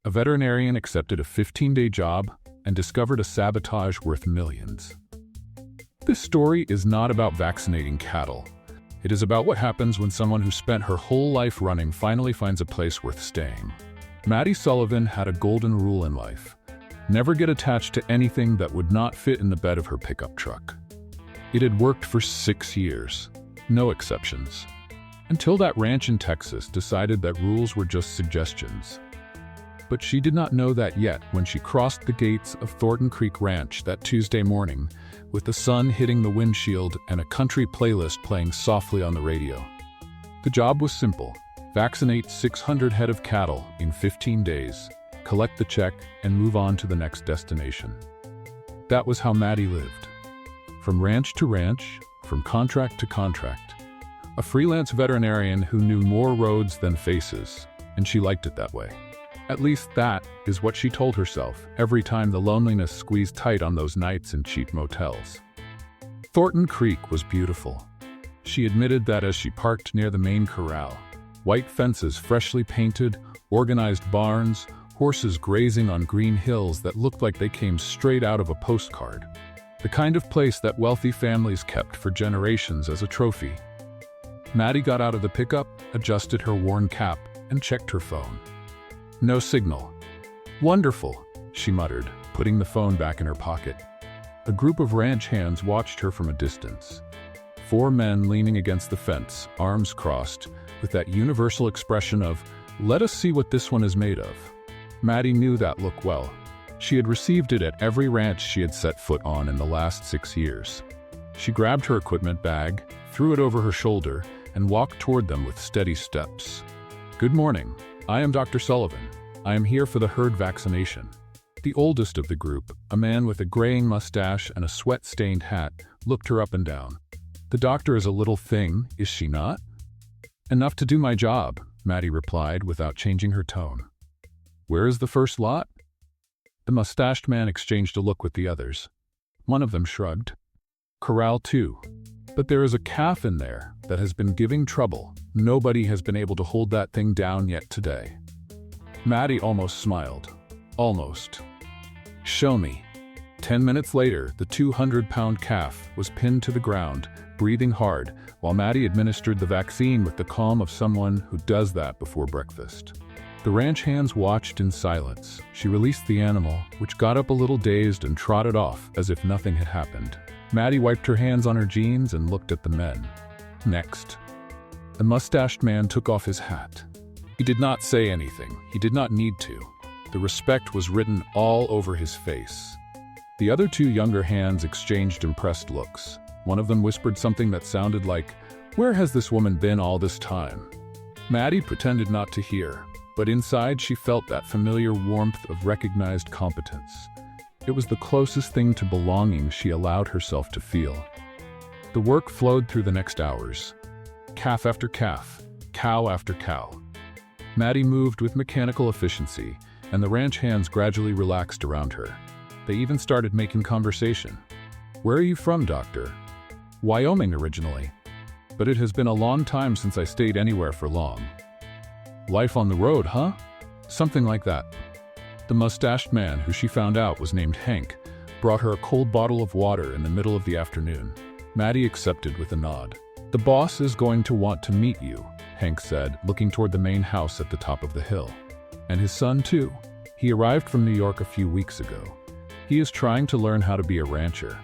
A veterinarian accepted a 15-day job and discovered a sabotage worth millions. This story is not about vaccinating cattle. It is about what happens when someone who spent her whole life running finally finds a place worth staying. Maddie Sullivan had a golden rule in life: never get attached to anything that would not fit in the bed of her pickup truck. It had worked for 6 years, no exceptions, until that ranch in Texas decided that rules were just suggestions. But she did not know that yet when she crossed the gates of Thornton Creek Ranch that Tuesday morning, with the sun hitting the windshield and a country playlist playing softly on the radio. The job was simple: vaccinate 600 head of cattle in 15 days, collect the check, and move on to the next destination. That was how Maddie lived. From ranch to ranch, from contract to contract. A freelance veterinarian who knew more roads than faces, and she liked it that way. At least that is what she told herself every time the loneliness squeezed tight on those nights in cheap motels. Thornton Creek was beautiful. She admitted that as she parked near the main corral. White fences freshly painted, organized barns, horses grazing on green hills that looked like they came straight out of a postcard. The kind of place that wealthy families kept for generations as a trophy. Maddie got out of the pickup, adjusted her worn cap, and checked her phone. No signal. "Wonderful," she muttered, putting the phone back in her pocket. A group of ranch hands watched her from a distance. 4 men leaning against the fence, arms crossed, with that universal expression of, "Let us see what this one is made of." Maddie knew that look well. She had received it at every ranch she had set foot on in the last 6 years. She grabbed her equipment bag, threw it over her shoulder, and walked toward them with steady steps. "Good morning. I am Dr. Sullivan. I am here for the herd vaccination." The oldest of the group, a man with a graying mustache and a sweat-stained hat, looked her up and down. "The doctor is a little thing, is she not?" "Enough to do my job," Maddie replied without changing her tone. "Where is the first lot?" The mustached man exchanged a look with the others. One of them shrugged. "Corral 2. But there is a calf in there that has been giving trouble. Nobody has been able to hold that thing down yet today." Maddie almost smiled. Almost. "Show me." 10 minutes later, the 200-pound calf was pinned to the ground, breathing hard, while Maddie administered the vaccine with the calm of someone who does that before breakfast. The ranch hands watched in silence. She released the animal, which got up a little dazed and trotted off as if nothing had happened. Maddie wiped her hands on her jeans and looked at the men. Next. The mustached man took off his hat. He did not say anything. He did not need to. The respect was written all over his face. The other 2 younger hands exchanged impressed looks. One of them whispered something that sounded like, "Where has this woman been all this time?" Maddie pretended not to hear, but inside she felt that familiar warmth of recognized competence. It was the closest thing to belonging she allowed herself to feel. The work flowed through the next hours. Calf after calf, cow after cow. Maddie moved with mechanical efficiency, and the ranch hands gradually relaxed around her. They even started making conversation. "Where are you from, doctor?" "Wyoming originally. But it has been a long time since I stayed anywhere for long." "Life on the road, huh?" "Something like that." The mustached man, who she found out was named Hank, brought her a cold bottle of water in the middle of the afternoon. Maddie accepted with a nod. "The boss is going to want to meet you," Hank said, looking toward the main house at the top of the hill. "And his son, too. He arrived from New York a few weeks ago. He is trying to learn how to be a rancher."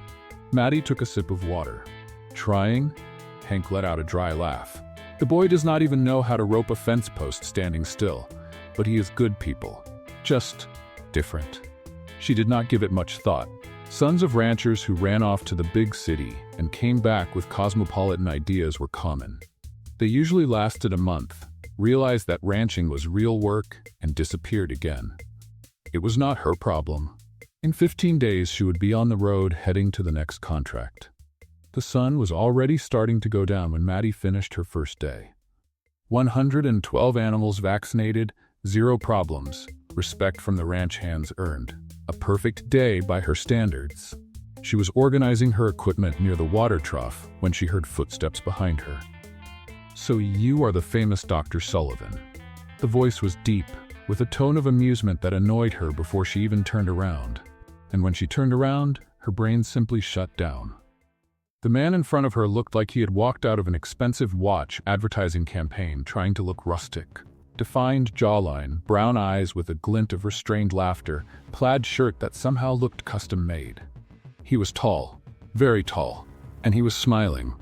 Maddie took a sip of water. "Trying?" Hank let out a dry laugh. "The boy does not even know how to rope a fence post standing still, but he is good people. Just different." She did not give it much thought. Sons of ranchers who ran off to the big city and came back with cosmopolitan ideas were common. They usually lasted a month, realized that ranching was real work, and disappeared again. It was not her problem. In 15 days, she would be on the road heading to the next contract. The sun was already starting to go down when Maddie finished her first day. 112 animals vaccinated, 0 problems, respect from the ranch hands earned. A perfect day by her standards. She was organizing her equipment near the water trough when she heard footsteps behind her. "So you are the famous Dr. Sullivan." The voice was deep, with a tone of amusement that annoyed her before she even turned around. And when she turned around, her brain simply shut down. The man in front of her looked like he had walked out of an expensive watch advertising campaign trying to look rustic. Defined jawline, brown eyes with a glint of restrained laughter, plaid shirt that somehow looked custom-made. He was tall, very tall, and he was smiling,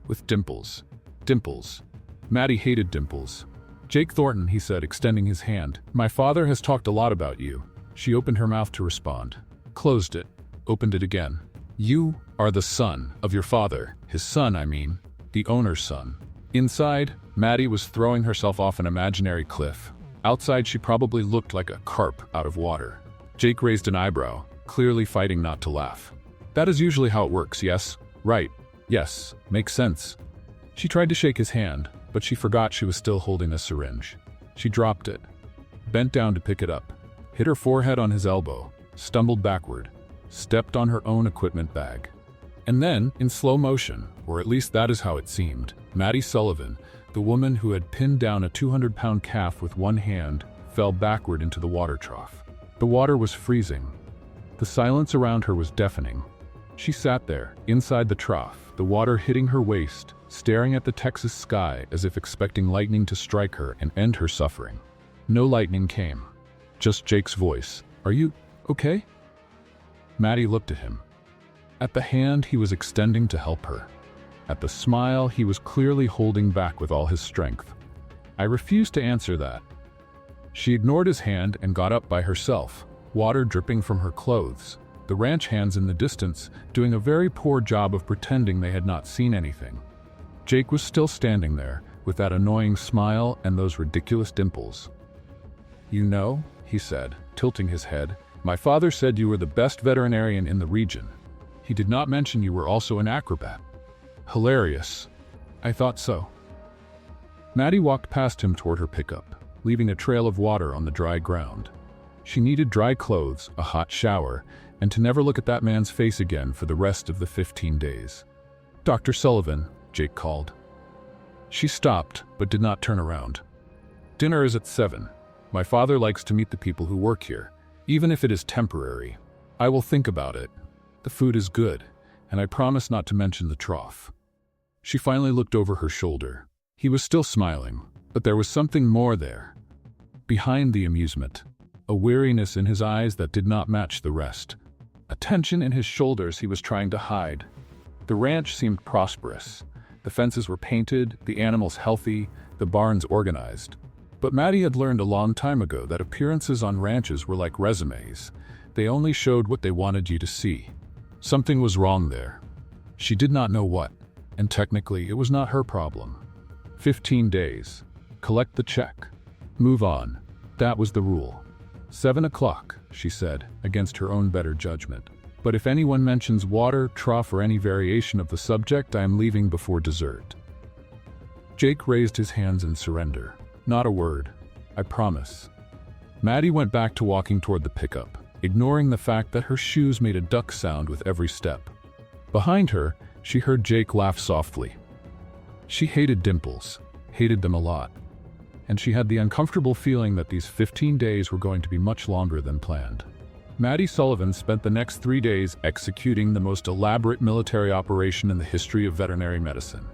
with dimples. Dimples. Maddie hated dimples. "Jake Thornton," he said, extending his hand. "My father has talked a lot about you." She opened her mouth to respond, closed it, opened it again. "You are the son of your father. His son, I mean. The owner's son." Inside, Maddie was throwing herself off an imaginary cliff. Outside, she probably looked like a carp out of water. Jake raised an eyebrow, clearly fighting not to laugh. "That is usually how it works, yes? Right. Yes. Makes sense." She tried to shake his hand, but she forgot she was still holding a syringe. She dropped it, bent down to pick it up, hit her forehead on his elbow, stumbled backward, stepped on her own equipment bag. And then, in slow motion, or at least that is how it seemed, Maddie Sullivan, the woman who had pinned down a 200-pound calf with one hand, fell backward into the water trough. The water was freezing. The silence around her was deafening. She sat there, inside the trough, the water hitting her waist, staring at the Texas sky as if expecting lightning to strike her and end her suffering. No lightning came. Just Jake's voice. "Are you okay?" Maddie looked at him. At the hand he was extending to help her. At the smile he was clearly holding back with all his strength. "I refused to answer that." She ignored his hand and got up by herself, water dripping from her clothes, the ranch hands in the distance doing a very poor job of pretending they had not seen anything. Jake was still standing there, with that annoying smile and those ridiculous dimples. "You know," he said, tilting his head, "my father said you were the best veterinarian in the region. He did not mention you were also an acrobat." "Hilarious. I thought so." Maddie walked past him toward her pickup, leaving a trail of water on the dry ground. She needed dry clothes, a hot shower, and to never look at that man's face again for the rest of the 15 days. "Dr. Sullivan," Jake called. She stopped, but did not turn around. "Dinner is at 7. My father likes to meet the people who work here, even if it is temporary. I will think about it. The food is good, and I promise not to mention the trough." She finally looked over her shoulder. He was still smiling, but there was something more there. Behind the amusement, a weariness in his eyes that did not match the rest. A tension in his shoulders he was trying to hide. The ranch seemed prosperous. The fences were painted, the animals healthy, the barns organized. But Maddie had learned a long time ago that appearances on ranches were like resumes. They only showed what they wanted you to see. Something was wrong there. She did not know what, and technically it was not her problem. 15 days. Collect the check. Move on. That was the rule. 7 o'clock, she said, against her own better judgment. But if anyone mentions water, trough, or any variation of the subject, I am leaving before dessert. Jake raised his hands in surrender. "Not a word. I promise." Maddie went back to walking toward the pickup, ignoring the fact that her shoes made a duck sound with every step. Behind her, she heard Jake laugh softly. She hated dimples, hated them a lot. And she had the uncomfortable feeling that these 15 days were going to be much longer than planned. Maddie Sullivan spent the next 3 days executing the most elaborate military operation in the history of veterinary medicine.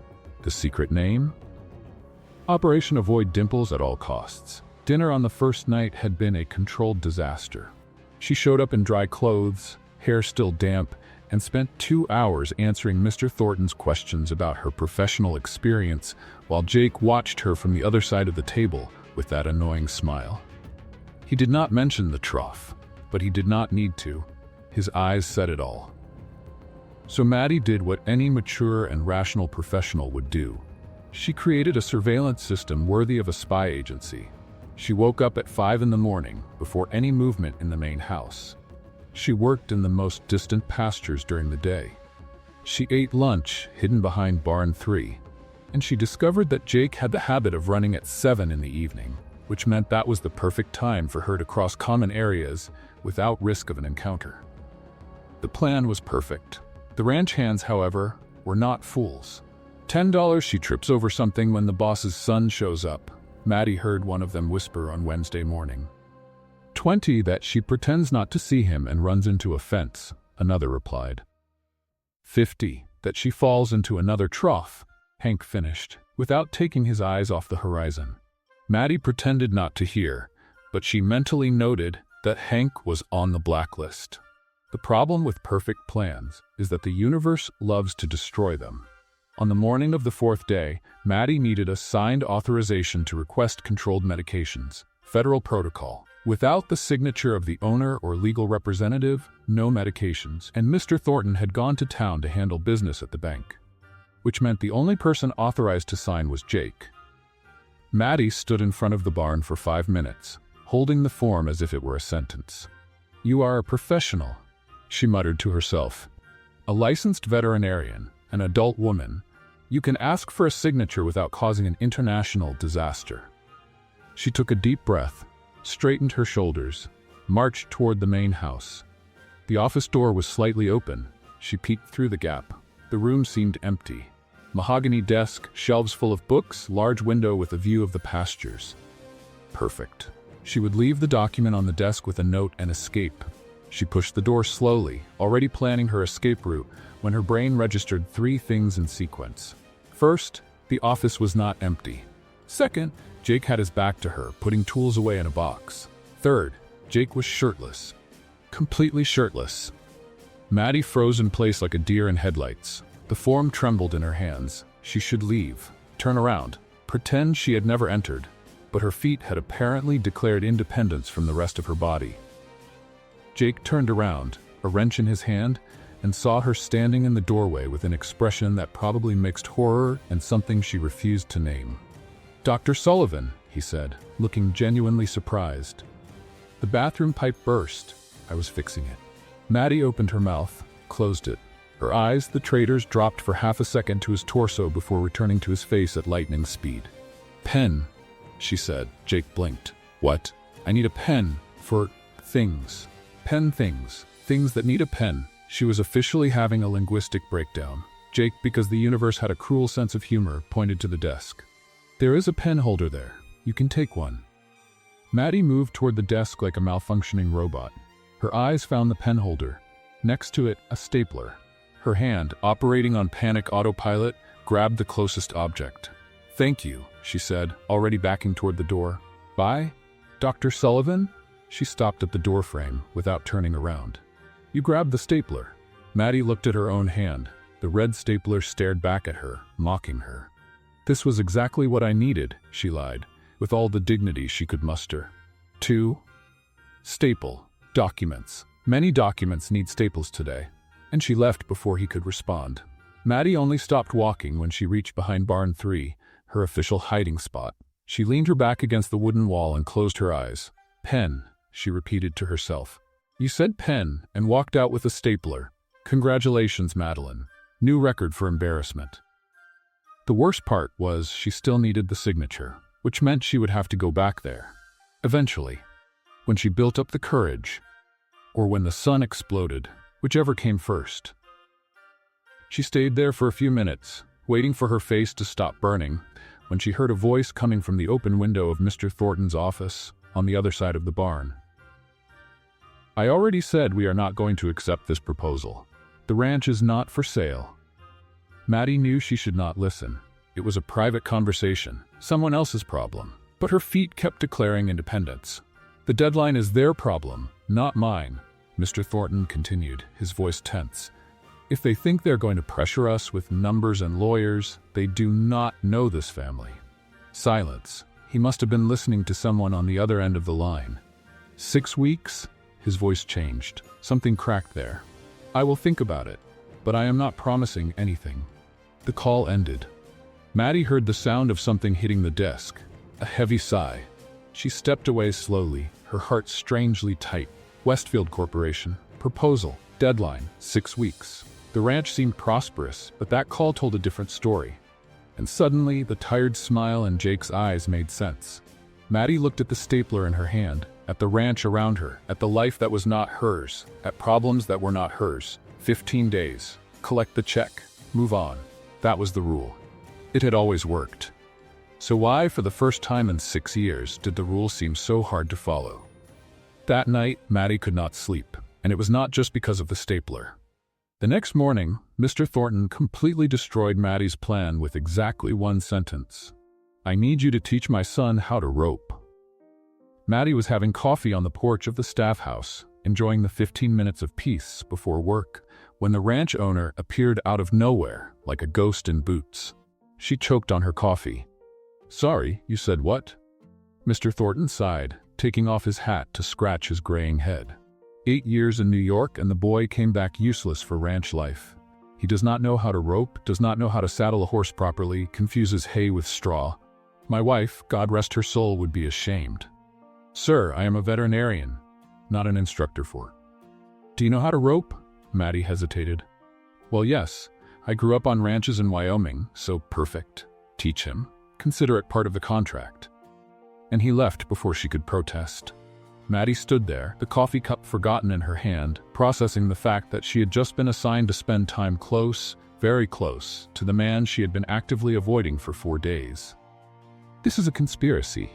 The secret name? Operation Avoid Dimples at All Costs. Dinner on the first night had been a controlled disaster. She showed up in dry clothes, hair still damp, and spent 2 hours answering Mr. Thornton's questions about her professional experience while Jake watched her from the other side of the table with that annoying smile. He did not mention the trough, but he did not need to. His eyes said it all. So Maddie did what any mature and rational professional would do. She created a surveillance system worthy of a spy agency. She woke up at 5 in the morning, before any movement in the main house. She worked in the most distant pastures during the day. She ate lunch hidden behind barn 3, and she discovered that Jake had the habit of running at 7 in the evening, which meant that was the perfect time for her to cross common areas without risk of an encounter. The plan was perfect. The ranch hands, however, were not fools. $10 she trips over something when the boss's son shows up, Maddie heard one of them whisper on Wednesday morning. 20 that she pretends not to see him and runs into a fence, another replied. 50 that she falls into another trough, Hank finished, without taking his eyes off the horizon. Maddie pretended not to hear, but she mentally noted that Hank was on the blacklist. The problem with perfect plans is that the universe loves to destroy them. On the morning of the 4th day, Maddie needed a signed authorization to request controlled medications, federal protocol. Without the signature of the owner or legal representative, no medications, and Mr. Thornton had gone to town to handle business at the bank, which meant the only person authorized to sign was Jake. Maddie stood in front of the barn for 5 minutes, holding the form as if it were a sentence. "You are a professional," she muttered to herself. "A licensed veterinarian, an adult woman. You can ask for a signature without causing an international disaster." She took a deep breath, straightened her shoulders, marched toward the main house. The office door was slightly open. She peeked through the gap. The room seemed empty. Mahogany desk, shelves full of books, large window with a view of the pastures. Perfect. She would leave the document on the desk with a note and escape. She pushed the door slowly, already planning her escape route, when her brain registered 3 things in sequence. First, the office was not empty. Second, Jake had his back to her, putting tools away in a box. Third, Jake was shirtless. Completely shirtless. Maddie froze in place like a deer in headlights. The form trembled in her hands. She should leave, turn around, pretend she had never entered, but her feet had apparently declared independence from the rest of her body. Jake turned around, a wrench in his hand, and saw her standing in the doorway with an expression that probably mixed horror and something she refused to name. "Dr. Sullivan," he said, looking genuinely surprised. "The bathroom pipe burst. I was fixing it." Maddie opened her mouth, closed it. Her eyes, the traitor's, dropped for half a second to his torso before returning to his face at lightning speed. "Pen," she said. Jake blinked. "What?" "I need a pen for things. Pen things. Things that need a pen." She was officially having a linguistic breakdown. Jake, because the universe had a cruel sense of humor, pointed to the desk. "There is a pen holder there. You can take one." Maddie moved toward the desk like a malfunctioning robot. Her eyes found the pen holder. Next to it, a stapler. Her hand, operating on panic autopilot, grabbed the closest object. "Thank you," she said, already backing toward the door. "Bye, Dr. Sullivan?" She stopped at the doorframe without turning around. "You grabbed the stapler." Maddie looked at her own hand. The red stapler stared back at her, mocking her. "This was exactly what I needed," she lied, with all the dignity she could muster. 2. Staple. Documents. Many documents need staples today. And she left before he could respond. Maddie only stopped walking when she reached behind Barn 3, her official hiding spot. She leaned her back against the wooden wall and closed her eyes. "Pen," she repeated to herself. "You said pen," and walked out with a stapler. "Congratulations, Madeline. New record for embarrassment." The worst part was she still needed the signature, which meant she would have to go back there. Eventually, when she built up the courage, or when the sun exploded, whichever came first. She stayed there for a few minutes, waiting for her face to stop burning, when she heard a voice coming from the open window of Mr. Thornton's office on the other side of the barn. "I already said we are not going to accept this proposal. The ranch is not for sale." Maddie knew she should not listen. It was a private conversation, someone else's problem. But her feet kept declaring independence. "The deadline is their problem, not mine," Mr. Thornton continued, his voice tense. "If they think they're going to pressure us with numbers and lawyers, they do not know this family." Silence. He must have been listening to someone on the other end of the line. 6 weeks? His voice changed. Something cracked there. "I will think about it, but I am not promising anything." The call ended. Maddie heard the sound of something hitting the desk. A heavy sigh. She stepped away slowly, her heart strangely tight. Westfield Corporation. Proposal. Deadline. 6 weeks. The ranch seemed prosperous, but that call told a different story. And suddenly, the tired smile in Jake's eyes made sense. Maddie looked at the stapler in her hand, at the ranch around her, at the life that was not hers, at problems that were not hers. 15 days. Collect the check. Move on. That was the rule. It had always worked. So why, for the first time in 6 years, did the rule seem so hard to follow? That night, Maddie could not sleep, and it was not just because of the stapler. The next morning, Mr. Thornton completely destroyed Maddie's plan with exactly one sentence. "I need you to teach my son how to rope." Maddie was having coffee on the porch of the staff house, enjoying the 15 minutes of peace before work, when the ranch owner appeared out of nowhere like a ghost in boots. She choked on her coffee. "Sorry, you said what?" Mr. Thornton sighed, taking off his hat to scratch his graying head. 8 years in New York, and the boy came back useless for ranch life. He does not know how to rope, does not know how to saddle a horse properly, confuses hay with straw. My wife, God rest her soul, would be ashamed. "Sir, I am a veterinarian, not an instructor for." "Do you know how to rope?" Maddie hesitated. "Well, yes. I grew up on ranches in Wyoming, so perfect. Teach him. Consider it part of the contract." And he left before she could protest. Maddie stood there, the coffee cup forgotten in her hand, processing the fact that she had just been assigned to spend time close, very close, to the man she had been actively avoiding for 4 days. "This is a conspiracy,"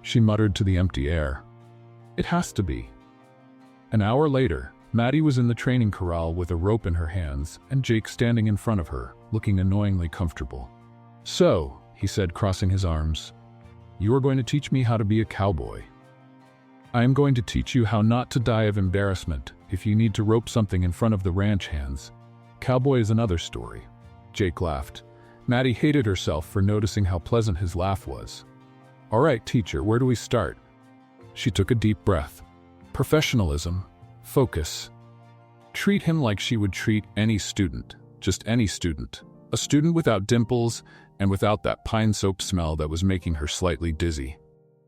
she muttered to the empty air. "It has to be." An hour later, Maddie was in the training corral with a rope in her hands and Jake standing in front of her, looking annoyingly comfortable. "So," he said, crossing his arms, "you are going to teach me how to be a cowboy. I am going to teach you how not to die of embarrassment if you need to rope something in front of the ranch hands. Cowboy is another story." Jake laughed. Maddie hated herself for noticing how pleasant his laugh was. "All right, teacher, where do we start?" She took a deep breath. "Professionalism. Focus. Treat him like she would treat any student, just any student. A student without dimples and without that pine soap smell that was making her slightly dizzy.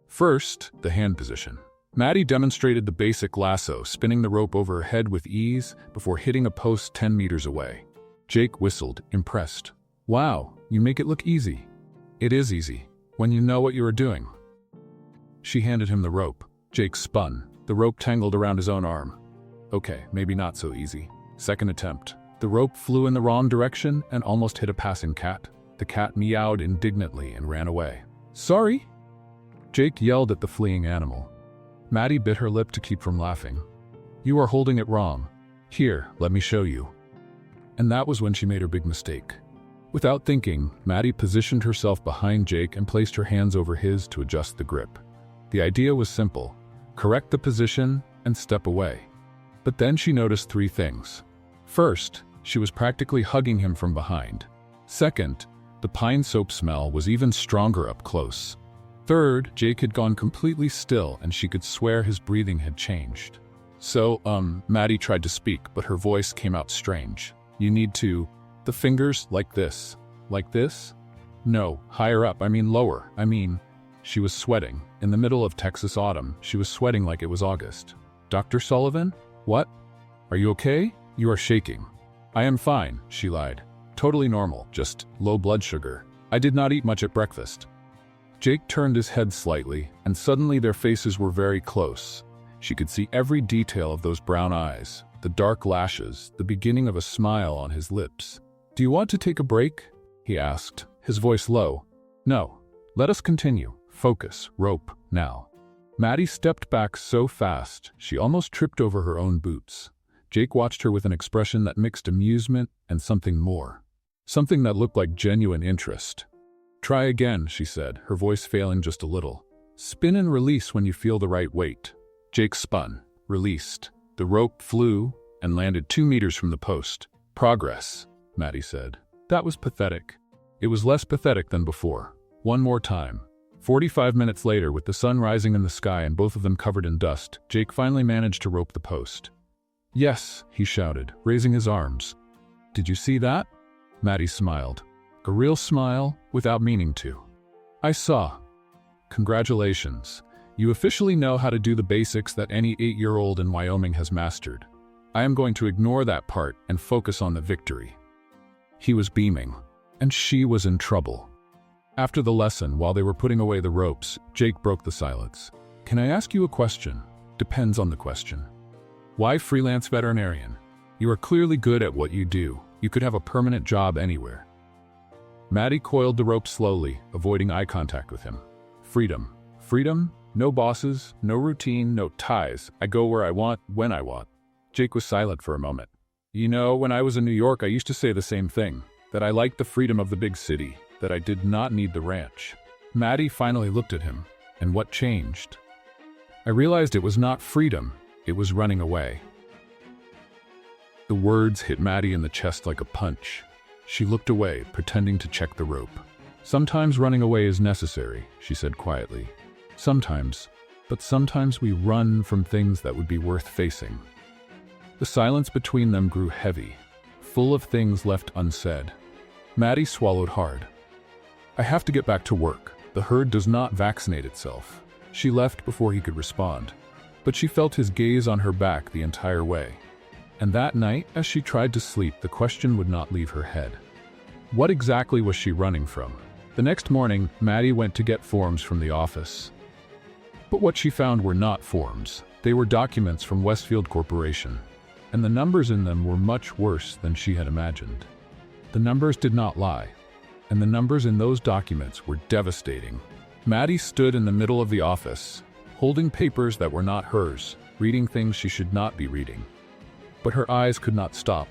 First, the hand position. Maddie demonstrated the basic lasso, spinning the rope over her head with ease before hitting a post 10 meters away. Jake whistled, impressed. "Wow, you make it look easy." "It is easy, when you know what you are doing." She handed him the rope. Jake spun. The rope tangled around his own arm. Okay, maybe not so easy. Second attempt. The rope flew in the wrong direction and almost hit a passing cat. The cat meowed indignantly and ran away. "Sorry?" Jake yelled at the fleeing animal. Maddie bit her lip to keep from laughing. "You are holding it wrong. Here, let me show you." And that was when she made her big mistake. Without thinking, Maddie positioned herself behind Jake and placed her hands over his to adjust the grip. The idea was simple. Correct the position and step away. But then she noticed 3 things. First, she was practically hugging him from behind. Second, the pine soap smell was even stronger up close. Third, Jake had gone completely still and she could swear his breathing had changed. So, Maddie tried to speak, but her voice came out strange. "You need to, the fingers like this. Like this? No, higher up, I mean lower, She was sweating. In the middle of Texas autumn, she was sweating like it was August. "Dr. Sullivan? What? Are you okay? You are shaking." "I am fine," she lied. "Totally normal, just low blood sugar. I did not eat much at breakfast." Jake turned his head slightly, and suddenly their faces were very close. She could see every detail of those brown eyes, the dark lashes, the beginning of a smile on his lips. "Do you want to take a break?" he asked, his voice low. "No. Let us continue. Focus. Rope. Now." Maddie stepped back so fast, she almost tripped over her own boots. Jake watched her with an expression that mixed amusement and something more. Something that looked like genuine interest. "Try again," she said, her voice failing just a little. "Spin and release when you feel the right weight." Jake spun, released. The rope flew and landed 2 meters from the post. "Progress," Maddie said. That was pathetic. It was less pathetic than before. One more time. 45 minutes later, with the sun rising in the sky and both of them covered in dust, Jake finally managed to rope the post. "Yes," he shouted, raising his arms. "Did you see that?" Maddie smiled. A real smile, without meaning to. "I saw. Congratulations. You officially know how to do the basics that any 8-year-old in Wyoming has mastered. I am going to ignore that part and focus on the victory." He was beaming, and she was in trouble. After the lesson, while they were putting away the ropes, Jake broke the silence. "Can I ask you a question?" "Depends on the question." "Why freelance veterinarian? You are clearly good at what you do. You could have a permanent job anywhere." Maddie coiled the rope slowly, avoiding eye contact with him. Freedom. Freedom, no bosses, no routine, no ties. I go where I want, when I want. Jake was silent for a moment. You know, when I was in New York, I used to say the same thing, that I liked the freedom of the big city, that I did not need the ranch. Maddie finally looked at him, and what changed? I realized it was not freedom, it was running away. The words hit Maddie in the chest like a punch. She looked away, pretending to check the rope. Sometimes running away is necessary, she said quietly. Sometimes, but sometimes we run from things that would be worth facing. The silence between them grew heavy, full of things left unsaid. Maddie swallowed hard. I have to get back to work. The herd does not vaccinate itself. She left before he could respond, but she felt his gaze on her back the entire way. And that night, as she tried to sleep, the question would not leave her head. What exactly was she running from? The next morning, Maddie went to get forms from the office. But what she found were not forms. They were documents from Westfield Corporation, and the numbers in them were much worse than she had imagined. The numbers did not lie, and the numbers in those documents were devastating. Maddie stood in the middle of the office, holding papers that were not hers, reading things she should not be reading. But her eyes could not stop.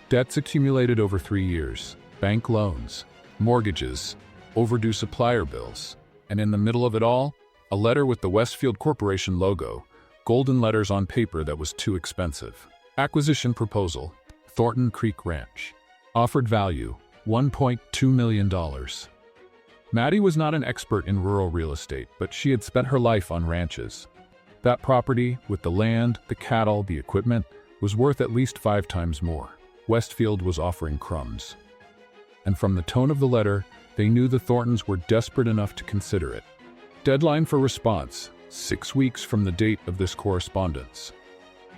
Debts accumulated over 3 years, bank loans, mortgages, overdue supplier bills, and in the middle of it all, a letter with the Westfield Corporation logo, golden letters on paper that was too expensive. Acquisition proposal, Thornton Creek Ranch. Offered value, $1.2 million. Maddie was not an expert in rural real estate, but she had spent her life on ranches. That property, with the land, the cattle, the equipment, was worth at least 5 times more. Westfield was offering crumbs. And from the tone of the letter, they knew the Thorntons were desperate enough to consider it. Deadline for response, 6 weeks from the date of this correspondence.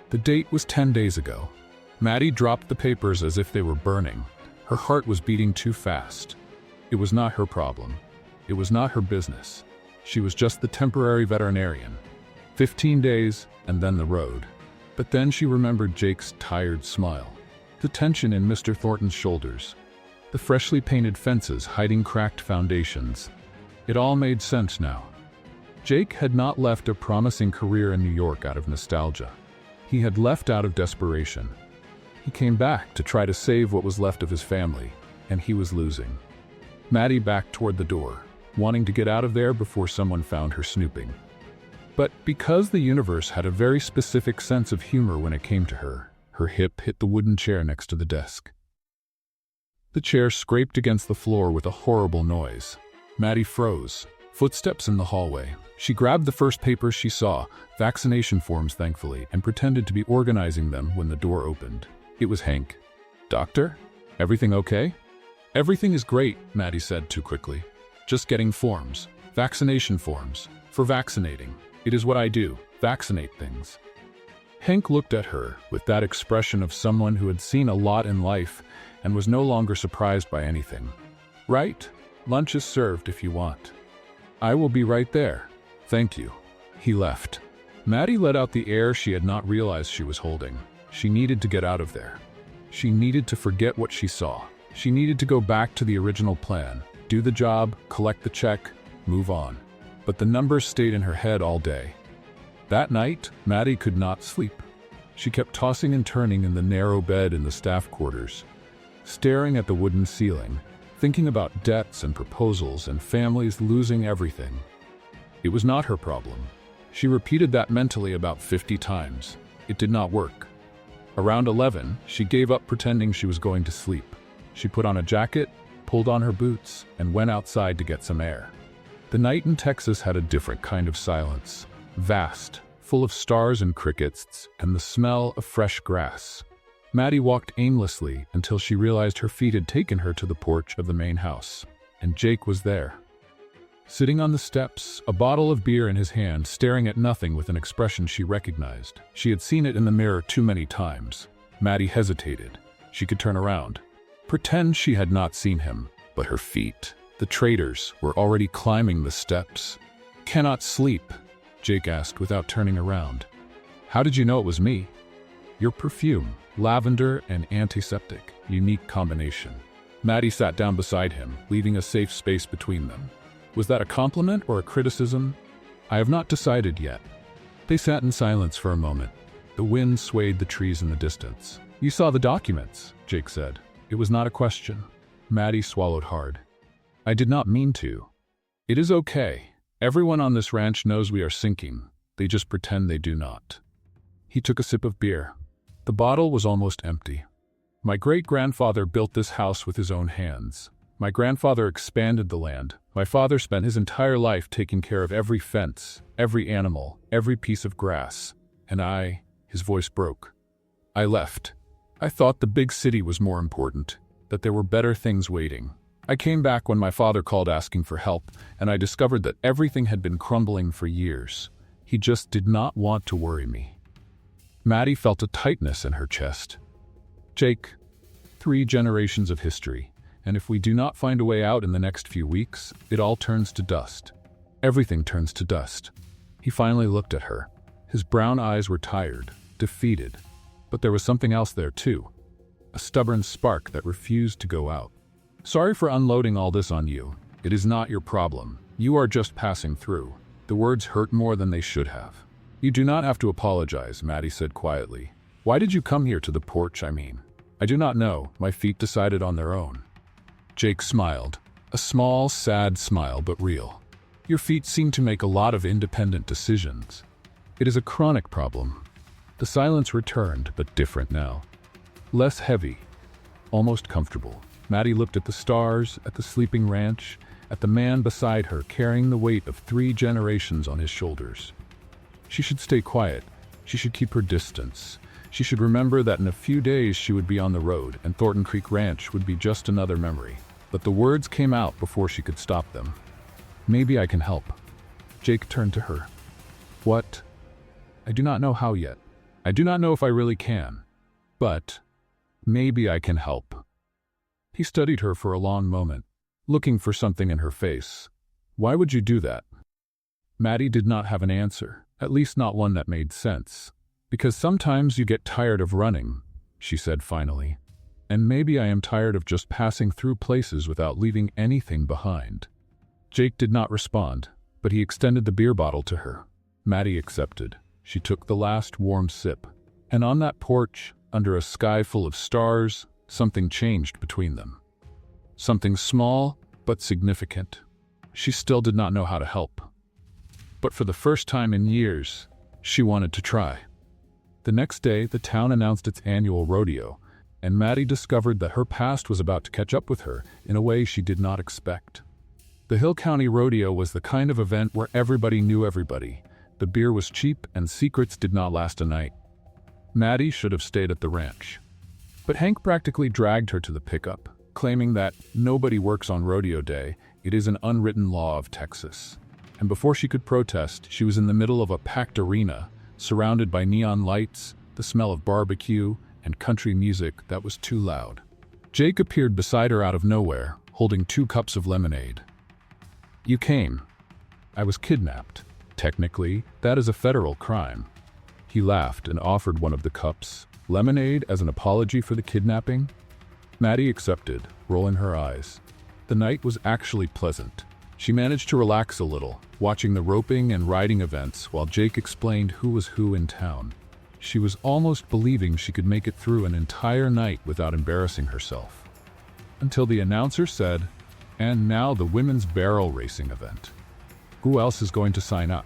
The date was 10 days ago. Maddie dropped the papers as if they were burning. Her heart was beating too fast. It was not her problem. It was not her business. She was just the temporary veterinarian. 15 days, and then the road. But then she remembered Jake's tired smile, the tension in Mr. Thornton's shoulders, the freshly painted fences hiding cracked foundations. It all made sense now. Jake had not left a promising career in New York out of nostalgia. He had left out of desperation. He came back to try to save what was left of his family, and he was losing. Maddie backed toward the door, wanting to get out of there before someone found her snooping. But because the universe had a very specific sense of humor when it came to her, her hip hit the wooden chair next to the desk. The chair scraped against the floor with a horrible noise. Maddie froze. Footsteps in the hallway. She grabbed the first papers she saw, vaccination forms thankfully, and pretended to be organizing them when the door opened. It was Hank. Doctor? Everything okay? Everything is great, Maddie said too quickly. Just getting forms. Vaccination forms. For vaccinating. It is what I do. Vaccinate things. Hank looked at her with that expression of someone who had seen a lot in life and was no longer surprised by anything. Right? Lunch is served if you want. I will be right there. Thank you. He left. Maddie let out the air she had not realized she was holding. She needed to get out of there. She needed to forget what she saw. She needed to go back to the original plan, do the job, collect the check, move on. But the numbers stayed in her head all day. That night, Maddie could not sleep. She kept tossing and turning in the narrow bed in the staff quarters, staring at the wooden ceiling, thinking about debts and proposals and families losing everything. It was not her problem. She repeated that mentally about 50 times. It did not work. Around 11, she gave up pretending she was going to sleep. She put on a jacket, pulled on her boots, and went outside to get some air. The night in Texas had a different kind of silence. Vast, full of stars and crickets, and the smell of fresh grass. Maddie walked aimlessly until she realized her feet had taken her to the porch of the main house, and Jake was there. Sitting on the steps, a bottle of beer in his hand, staring at nothing with an expression she recognized. She had seen it in the mirror too many times. Maddie hesitated. She could turn around. Pretend she had not seen him, but her feet, the traitors, were already climbing the steps. "Cannot sleep?" Jake asked without turning around. "How did you know it was me?" "Your perfume, lavender and antiseptic, unique combination." Maddie sat down beside him, leaving a safe space between them. Was that a compliment or a criticism? I have not decided yet. They sat in silence for a moment. The wind swayed the trees in the distance. You saw the documents, Jake said. It was not a question. Maddie swallowed hard. I did not mean to. It is okay. Everyone on this ranch knows we are sinking. They just pretend they do not. He took a sip of beer. The bottle was almost empty. My great-grandfather built this house with his own hands. My grandfather expanded the land. My father spent his entire life taking care of every fence, every animal, every piece of grass. And his voice broke. I left. I thought the big city was more important, that there were better things waiting. I came back when my father called asking for help, and I discovered that everything had been crumbling for years. He just did not want to worry me. Maddie felt a tightness in her chest. Jake, 3 generations of history, and if we do not find a way out in the next few weeks, it all turns to dust. Everything turns to dust. He finally looked at her. His brown eyes were tired, defeated, but there was something else there too. A stubborn spark that refused to go out. Sorry for unloading all this on you. It is not your problem. You are just passing through. The words hurt more than they should have. You do not have to apologize, Maddie said quietly. Why did you come here to the porch, I mean? I do not know. My feet decided on their own. Jake smiled. A small, sad smile, but real. Your feet seem to make a lot of independent decisions. It is a chronic problem. The silence returned, but different now. Less heavy. Almost comfortable. Maddie looked at the stars, at the sleeping ranch, at the man beside her carrying the weight of 3 generations on his shoulders. She should stay quiet. She should keep her distance. She should remember that in a few days she would be on the road, and Thornton Creek Ranch would be just another memory. But the words came out before she could stop them. Maybe I can help. Jake turned to her. What? I do not know how yet. I do not know if I really can. But maybe I can help. He studied her for a long moment, looking for something in her face. Why would you do that? Maddie did not have an answer, at least not one that made sense. Because sometimes you get tired of running, she said finally. And maybe I am tired of just passing through places without leaving anything behind. Jake did not respond, but he extended the beer bottle to her. Maddie accepted. She took the last warm sip. And on that porch, under a sky full of stars, something changed between them. Something small, but significant. She still did not know how to help. But for the first time in years, she wanted to try. The next day, the town announced its annual rodeo, and Maddie discovered that her past was about to catch up with her in a way she did not expect. The Hill County Rodeo was the kind of event where everybody knew everybody. The beer was cheap and secrets did not last a night. Maddie should have stayed at the ranch. But Hank practically dragged her to the pickup, claiming that nobody works on rodeo day. It is an unwritten law of Texas. And before she could protest, she was in the middle of a packed arena, surrounded by neon lights, the smell of barbecue, and country music that was too loud. Jake appeared beside her out of nowhere, holding 2 cups of lemonade. You came. I was kidnapped. Technically, that is a federal crime. He laughed and offered one of the cups, lemonade as an apology for the kidnapping. Maddie accepted, rolling her eyes. The night was actually pleasant. She managed to relax a little, watching the roping and riding events while Jake explained who was who in town. She was almost believing she could make it through an entire night without embarrassing herself. Until the announcer said, and now the women's barrel racing event. Who else is going to sign up?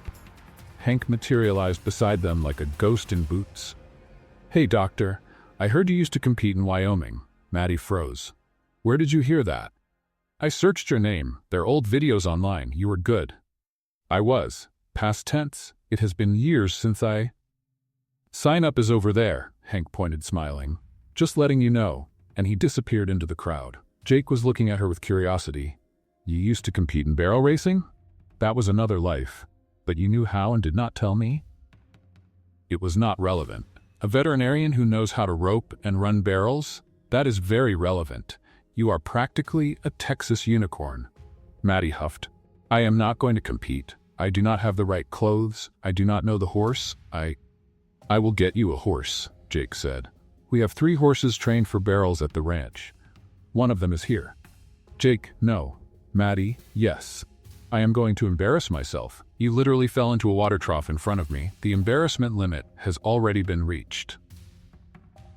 Hank materialized beside them like a ghost in boots. Hey doctor, I heard you used to compete in Wyoming. Maddie froze. Where did you hear that? I searched your name. There are old videos online. You were good. I was. Past tense. It has been years since I... Sign up is over there, Hank pointed, smiling. Just letting you know. And he disappeared into the crowd. Jake was looking at her with curiosity. You used to compete in barrel racing? That was another life. But you knew how and did not tell me? It was not relevant. A veterinarian who knows how to rope and run barrels? That is very relevant. You are practically a Texas unicorn. Maddie huffed. I am not going to compete. I do not have the right clothes. I do not know the horse. I will get you a horse, Jake said. We have 3 horses trained for barrels at the ranch. One of them is here. Jake, no. Maddie, yes. I am going to embarrass myself. You literally fell into a water trough in front of me. The embarrassment limit has already been reached.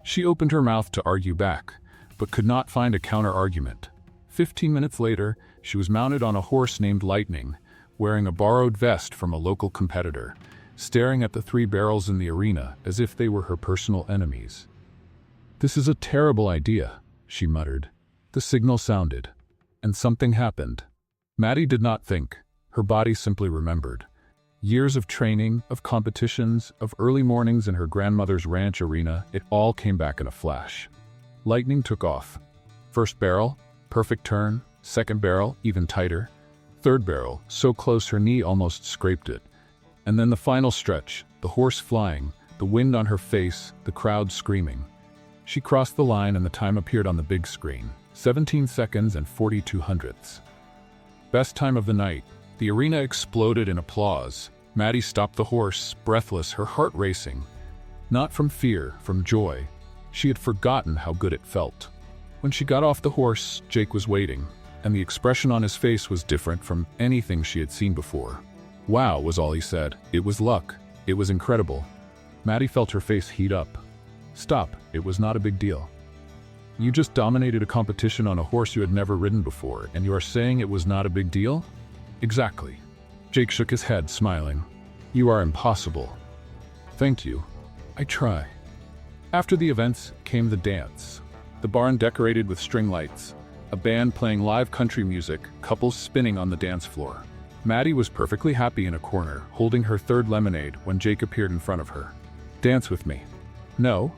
She opened her mouth to argue back, but could not find a counter-argument. 15 minutes later, she was mounted on a horse named Lightning, wearing a borrowed vest from a local competitor, staring at the 3 barrels in the arena as if they were her personal enemies. "This is a terrible idea," she muttered. The signal sounded, and something happened. Maddie did not think. Her body simply remembered. Years of training, of competitions, of early mornings in her grandmother's ranch arena, it all came back in a flash. Lightning took off. First barrel, perfect turn. Second barrel, even tighter. Third barrel, so close her knee almost scraped it. And then the final stretch, the horse flying, the wind on her face, the crowd screaming. She crossed the line and the time appeared on the big screen. 17 seconds and 42 hundredths. Best time of the night. The arena exploded in applause. Maddie stopped the horse, breathless, her heart racing. Not from fear, from joy. She had forgotten how good it felt. When she got off the horse, Jake was waiting, and the expression on his face was different from anything she had seen before. "Wow," was all he said. It was luck. It was incredible. Maddie felt her face heat up. "Stop, it was not a big deal. You just dominated a competition on a horse you had never ridden before, and you are saying it was not a big deal?" "Exactly." Jake shook his head, smiling. "You are impossible." "Thank you. I try." After the events came the dance. The barn decorated with string lights, a band playing live country music, couples spinning on the dance floor. Maddie was perfectly happy in a corner, holding her 3rd lemonade when Jake appeared in front of her. "Dance with me." "No."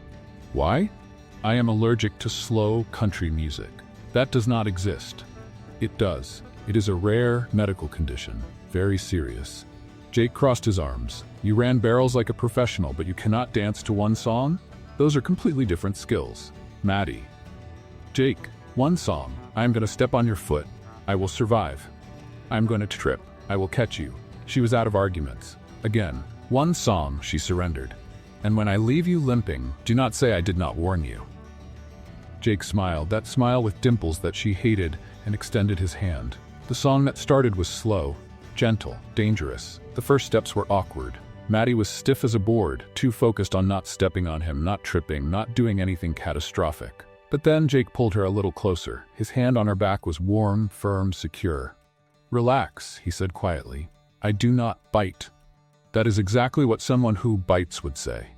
"Why?" "I am allergic to slow country music." "That does not exist." "It does. It is a rare medical condition, very serious." Jake crossed his arms. "You ran barrels like a professional, but you cannot dance to one song? Those are completely different skills." "Maddie." "Jake, one song. I am going to step on your foot. I will survive. I am going to trip. I will catch you." She was out of arguments. Again, one song, she surrendered. "And when I leave you limping, do not say I did not warn you." Jake smiled, that smile with dimples that she hated, and extended his hand. The song that started was slow, gentle, dangerous. The first steps were awkward. Maddie was stiff as a board, too focused on not stepping on him, not tripping, not doing anything catastrophic. But then Jake pulled her a little closer. His hand on her back was warm, firm, secure. "Relax," he said quietly. "I do not bite." That is exactly what someone who bites would say.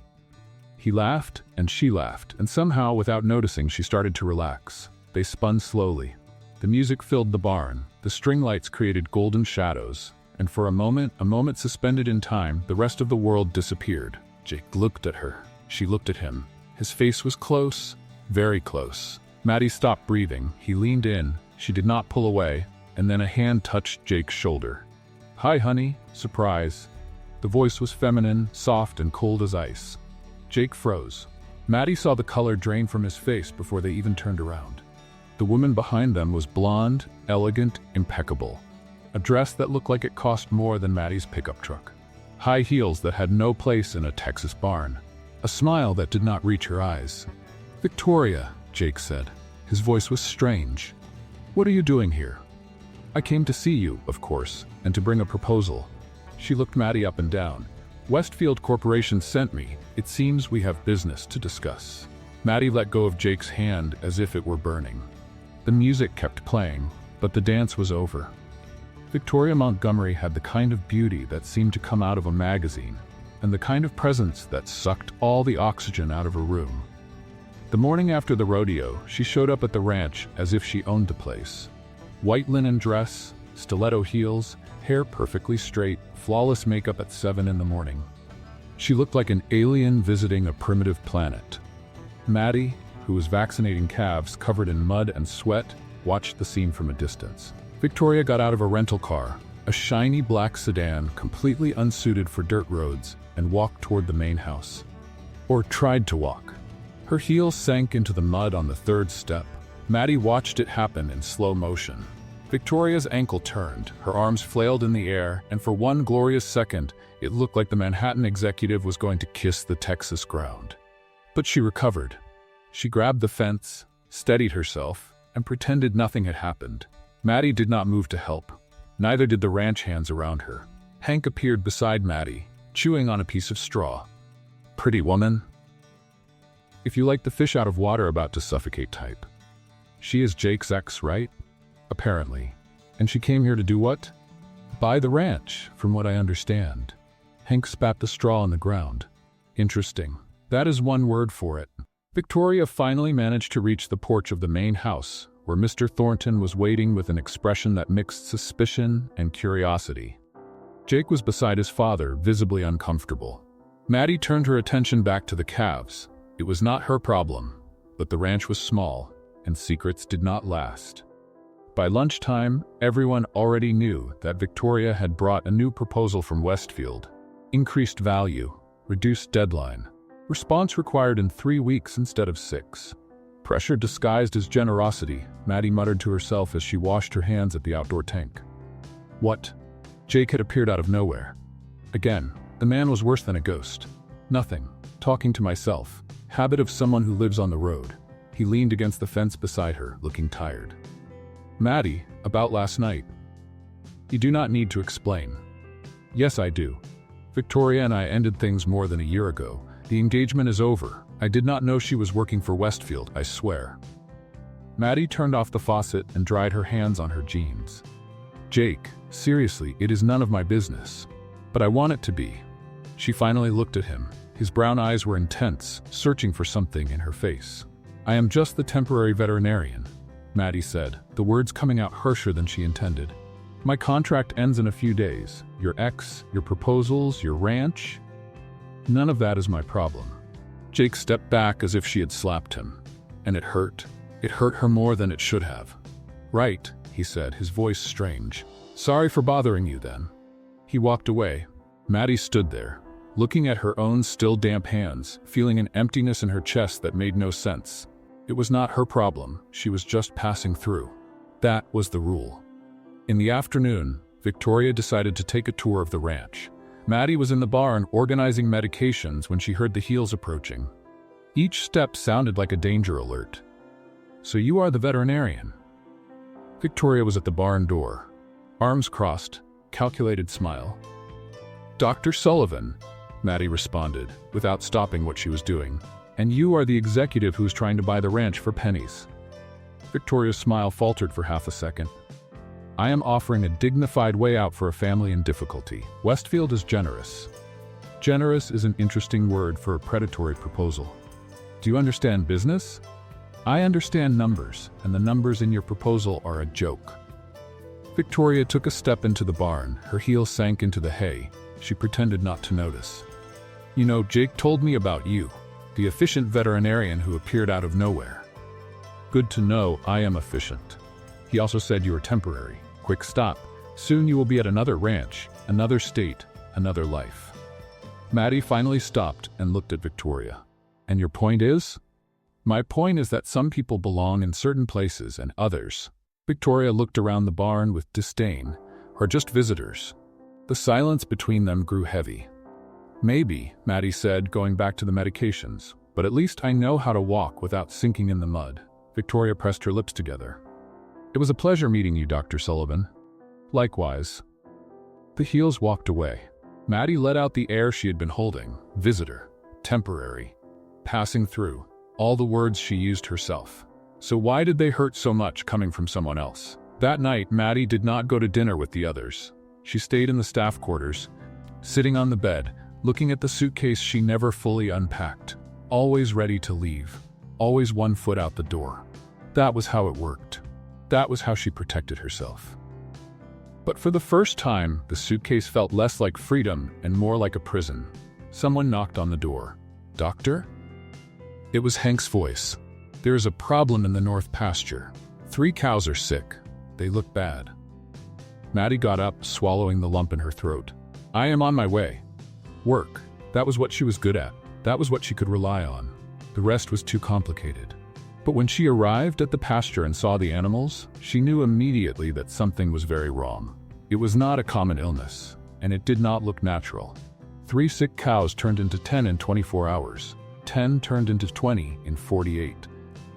He laughed, and she laughed, and somehow, without noticing, she started to relax. They spun slowly. The music filled the barn. The string lights created golden shadows, and for a moment suspended in time, the rest of the world disappeared. Jake looked at her. She looked at him. His face was close, very close. Maddie stopped breathing. He leaned in. She did not pull away, and then a hand touched Jake's shoulder. "Hi, honey." Surprise. The voice was feminine, soft, and cold as ice. Jake froze. Maddie saw the color drain from his face before they even turned around. The woman behind them was blonde, elegant, impeccable. A dress that looked like it cost more than Maddie's pickup truck. High heels that had no place in a Texas barn. A smile that did not reach her eyes. "Victoria," Jake said. His voice was strange. "What are you doing here?" "I came to see you, of course, and to bring a proposal." She looked Maddie up and down. "Westfield Corporation sent me. It seems we have business to discuss." Maddie let go of Jake's hand as if it were burning. The music kept playing, but the dance was over. Victoria Montgomery had the kind of beauty that seemed to come out of a magazine, and the kind of presence that sucked all the oxygen out of a room. The morning after the rodeo, she showed up at the ranch as if she owned the place. White linen dress, stiletto heels, hair perfectly straight, flawless makeup at 7 in the morning. She looked like an alien visiting a primitive planet. Maddie, who was vaccinating calves covered in mud and sweat, watched the scene from a distance. Victoria got out of a rental car, a shiny black sedan completely unsuited for dirt roads, and walked toward the main house. Or tried to walk. Her heels sank into the mud on the 3rd step. Maddie watched it happen in slow motion. Victoria's ankle turned, her arms flailed in the air, and for one glorious second, it looked like the Manhattan executive was going to kiss the Texas ground. But she recovered. She grabbed the fence, steadied herself, and pretended nothing had happened. Maddie did not move to help. Neither did the ranch hands around her. Hank appeared beside Maddie, chewing on a piece of straw. "Pretty woman." "If you like the fish out of water about to suffocate type." "She is Jake's ex, right?" "Apparently. And she came here to do what?" "Buy the ranch, from what I understand." Hank spat the straw on the ground. "Interesting. That is one word for it." Victoria finally managed to reach the porch of the main house, where Mr. Thornton was waiting with an expression that mixed suspicion and curiosity. Jake was beside his father, visibly uncomfortable. Maddie turned her attention back to the calves. It was not her problem, but the ranch was small, and secrets did not last. By lunchtime, everyone already knew that Victoria had brought a new proposal from Westfield. Increased value, reduced deadline, response required in 3 weeks instead of 6. Pressure disguised as generosity, Maddie muttered to herself as she washed her hands at the outdoor tank. What? Jake had appeared out of nowhere. Again, the man was worse than a ghost. Nothing. Talking to myself. Habit of someone who lives on the road. He leaned against the fence beside her, looking tired. "Maddie, about last night." "You do not need to explain." "Yes, I do. Victoria and I ended things more than a year ago. The engagement is over. I did not know she was working for Westfield, I swear." Maddie turned off the faucet and dried her hands on her jeans. "Jake, seriously, it is none of my business. But I want it to be." She finally looked at him. His brown eyes were intense, searching for something in her face. "I am just the temporary veterinarian," Maddie said, the words coming out harsher than she intended. "My contract ends in a few days. Your ex, your proposals, your ranch. None of that is my problem." Jake stepped back as if she had slapped him. And it hurt. It hurt her more than it should have. "Right," he said, his voice strange. "Sorry for bothering you then." He walked away. Maddie stood there, looking at her own still damp hands, feeling an emptiness in her chest that made no sense. It was not her problem, she was just passing through. That was the rule. In the afternoon, Victoria decided to take a tour of the ranch. Maddie was in the barn organizing medications when she heard the heels approaching. Each step sounded like a danger alert. "So you are the veterinarian?" Victoria was at the barn door. Arms crossed, calculated smile. "Dr. Sullivan," Maddie responded, without stopping what she was doing. "And you are the executive who's trying to buy the ranch for pennies." Victoria's smile faltered for half a second. "I am offering a dignified way out for a family in difficulty. Westfield is generous." Generous is an interesting word for a predatory proposal. "Do you understand business?" "I understand numbers, and the numbers in your proposal are a joke." Victoria took a step into the barn. Her heels sank into the hay. She pretended not to notice. "You know, Jake told me about you, the efficient veterinarian who appeared out of nowhere." "Good to know I am efficient. He also said you were temporary. Quick stop. Soon you will be at another ranch, another state, another life." Maddie finally stopped and looked at Victoria. "And your point is?" "My point is that some people belong in certain places and others." Victoria looked around the barn with disdain. "Are just visitors." The silence between them grew heavy. "Maybe," Maddie said, going back to the medications, "but at least I know how to walk without sinking in the mud." Victoria pressed her lips together. "It was a pleasure meeting you, Dr. Sullivan." "Likewise." The heels walked away. Maddie let out the air she had been holding. Visitor. Temporary. Passing through. All the words she used herself. So why did they hurt so much coming from someone else? That night, Maddie did not go to dinner with the others. She stayed in the staff quarters, sitting on the bed, looking at the suitcase she never fully unpacked. Always ready to leave. Always one foot out the door. That was how it worked. That was how she protected herself. But for the first time, the suitcase felt less like freedom and more like a prison. Someone knocked on the door. "Doctor?" It was Hank's voice. "There is a problem in the north pasture. 3 cows are sick. They look bad." Maddie got up, swallowing the lump in her throat. "I am on my way." Work. That was what she was good at. That was what she could rely on. The rest was too complicated. But when she arrived at the pasture and saw the animals, she knew immediately that something was very wrong. It was not a common illness, and it did not look natural. 3 sick cows turned into 10 in 24 hours. 10 turned into 20 in 48.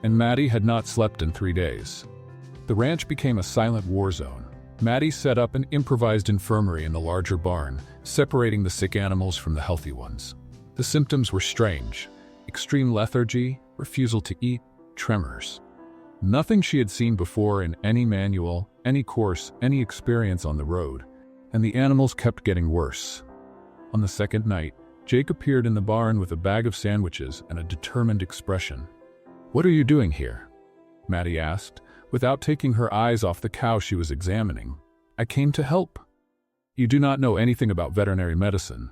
And Maddie had not slept in 3 days. The ranch became a silent war zone. Maddie set up an improvised infirmary in the larger barn, separating the sick animals from the healthy ones. The symptoms were strange: extreme lethargy, refusal to eat, tremors. Nothing she had seen before in any manual, any course, any experience on the road. And the animals kept getting worse. On the second night, Jake appeared in the barn with a bag of sandwiches and a determined expression. "What are you doing here?" Maddie asked, without taking her eyes off the cow she was examining. "I came to help." "You do not know anything about veterinary medicine.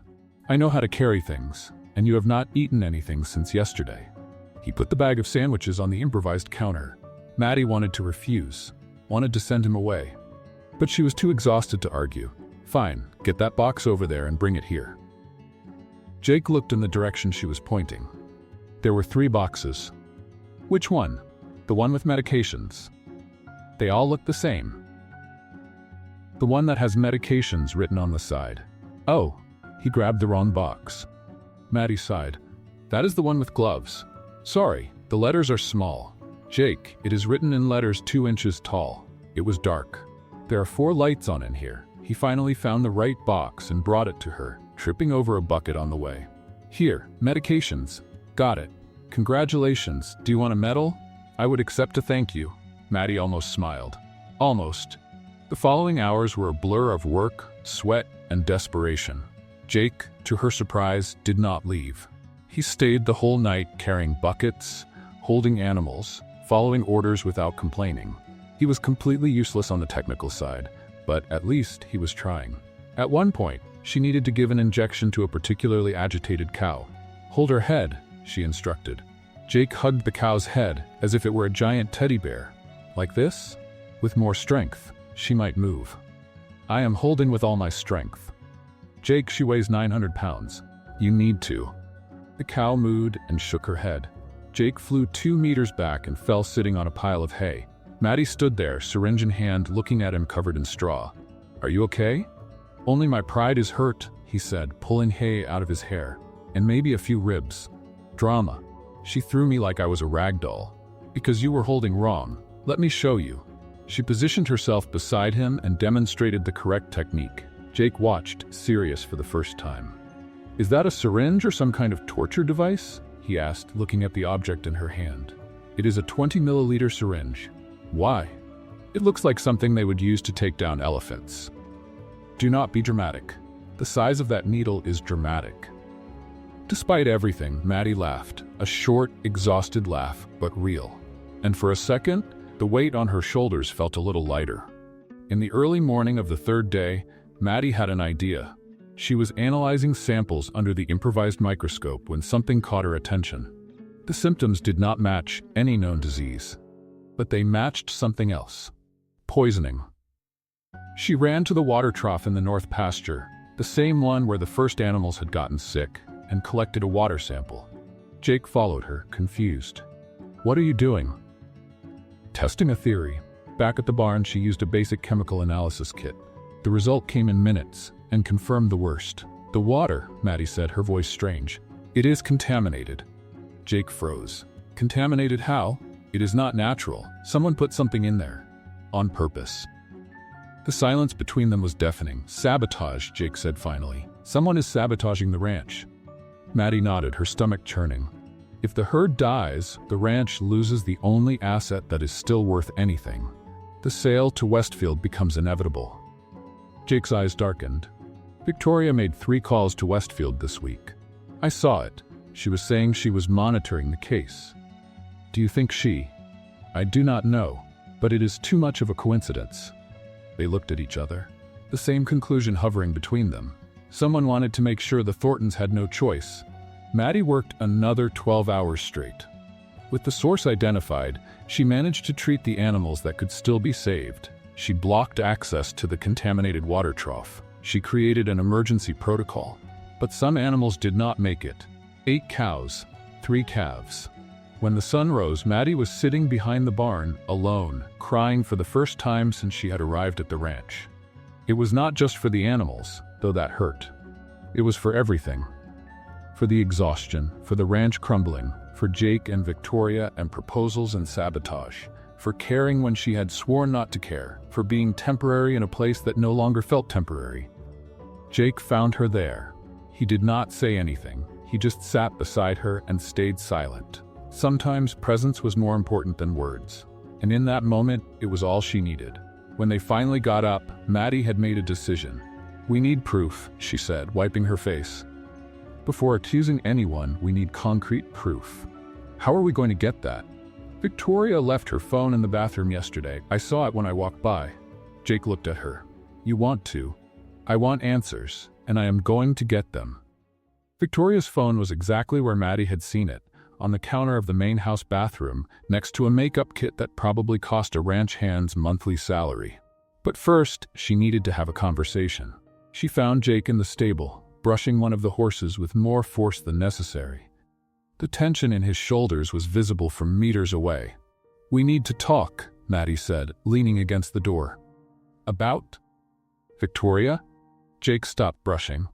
I know how to carry things, and you have not eaten anything since yesterday." He put the bag of sandwiches on the improvised counter. Maddie wanted to refuse, wanted to send him away. But she was too exhausted to argue. "Fine, get that box over there and bring it here." Jake looked in the direction she was pointing. There were 3 boxes. "Which one?" "The one with medications." "They all look the same." "The one that has medications written on the side." "Oh," he grabbed the wrong box. Maddie sighed. "That is the one with gloves. Sorry, the letters are small." "Jake, it is written in letters 2 inches tall." It was dark. "There are 4 lights on in here." He finally found the right box and brought it to her, tripping over a bucket on the way. "Here, medications." "Got it. Congratulations. Do you want a medal?" "I would accept a thank you." Maddie almost smiled. Almost. The following hours were a blur of work, sweat, and desperation. Jake, to her surprise, did not leave. He stayed the whole night carrying buckets, holding animals, following orders without complaining. He was completely useless on the technical side, but at least he was trying. At one point, she needed to give an injection to a particularly agitated cow. "Hold her head," she instructed. Jake hugged the cow's head as if it were a giant teddy bear. "Like this? With more strength, she might move." "I am holding with all my strength." "Jake, she weighs 900 pounds. You need to." The cow mooed and shook her head. Jake flew 2 meters back and fell sitting on a pile of hay. Maddie stood there, syringe in hand, looking at him covered in straw. "Are you okay?" "Only my pride is hurt," he said, pulling hay out of his hair. "And maybe a few ribs." "Drama. She threw me like I was a rag doll." "Because you were holding wrong. Let me show you." She positioned herself beside him and demonstrated the correct technique. Jake watched, serious for the first time. "Is that a syringe or some kind of torture device?" he asked, looking at the object in her hand. "It is a 20-milliliter syringe." "Why?" "It looks like something they would use to take down elephants." "Do not be dramatic. The size of that needle is dramatic." Despite everything, Maddie laughed, a short, exhausted laugh, but real. And for a second, the weight on her shoulders felt a little lighter. In the early morning of the 3rd day, Maddie had an idea. She was analyzing samples under the improvised microscope when something caught her attention. The symptoms did not match any known disease, but they matched something else: poisoning. She ran to the water trough in the north pasture, the same one where the first animals had gotten sick, and collected a water sample. Jake followed her, confused. "What are you doing?" "Testing a theory." Back at the barn, she used a basic chemical analysis kit. The result came in minutes and confirmed the worst. "The water," Maddie said, her voice strange. "It is contaminated." Jake froze. "Contaminated how? It is not natural. Someone put something in there. On purpose." The silence between them was deafening. "Sabotage," Jake said finally. "Someone is sabotaging the ranch." Maddie nodded, her stomach churning. If the herd dies, the ranch loses the only asset that is still worth anything. The sale to Westfield becomes inevitable. Jake's eyes darkened. "Victoria made 3 calls to Westfield this week. I saw it. She was saying she was monitoring the case." "Do you think she?" "I do not know, but it is too much of a coincidence." They looked at each other, the same conclusion hovering between them. Someone wanted to make sure the Thorntons had no choice. Maddie worked another 12 hours straight. With the source identified, she managed to treat the animals that could still be saved. She blocked access to the contaminated water trough. She created an emergency protocol. But some animals did not make it. 8 cows, 3 calves. When the sun rose, Maddie was sitting behind the barn, alone, crying for the first time since she had arrived at the ranch. It was not just for the animals, though that hurt. It was for everything. For the exhaustion, for the ranch crumbling, for Jake and Victoria and proposals and sabotage, for caring when she had sworn not to care, for being temporary in a place that no longer felt temporary. Jake found her there. He did not say anything. He just sat beside her and stayed silent. Sometimes presence was more important than words, and in that moment, it was all she needed. When they finally got up, Maddie had made a decision. "We need proof," she said, wiping her face. "Before accusing anyone, we need concrete proof." "How are we going to get that?" "Victoria left her phone in the bathroom yesterday. I saw it when I walked by." Jake looked at her. "You want to? I want answers, and I am going to get them." Victoria's phone was exactly where Maddie had seen it, on the counter of the main house bathroom, next to a makeup kit that probably cost a ranch hand's monthly salary. But first, she needed to have a conversation. She found Jake in the stable, brushing one of the horses with more force than necessary. The tension in his shoulders was visible from meters away. "We need to talk," Maddie said, leaning against the door. "About? Victoria?" Jake stopped brushing.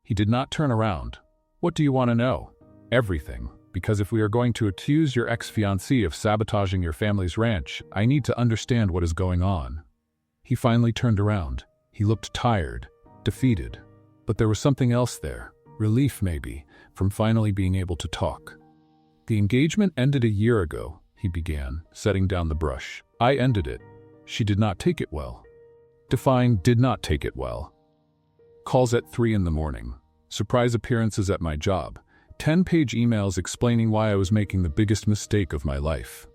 He did not turn around. "What do you want to know?" "Everything. Because if we are going to accuse your ex-fiancée of sabotaging your family's ranch, I need to understand what is going on." He finally turned around. He looked tired, defeated. But there was something else there. Relief, maybe, from finally being able to talk. "The engagement ended a year ago," he began, setting down the brush. "I ended it. She did not take it well." Define did not take it well. Calls at 3 in the morning. Surprise appearances at my job. 10-page emails explaining why I was making the biggest mistake of my life.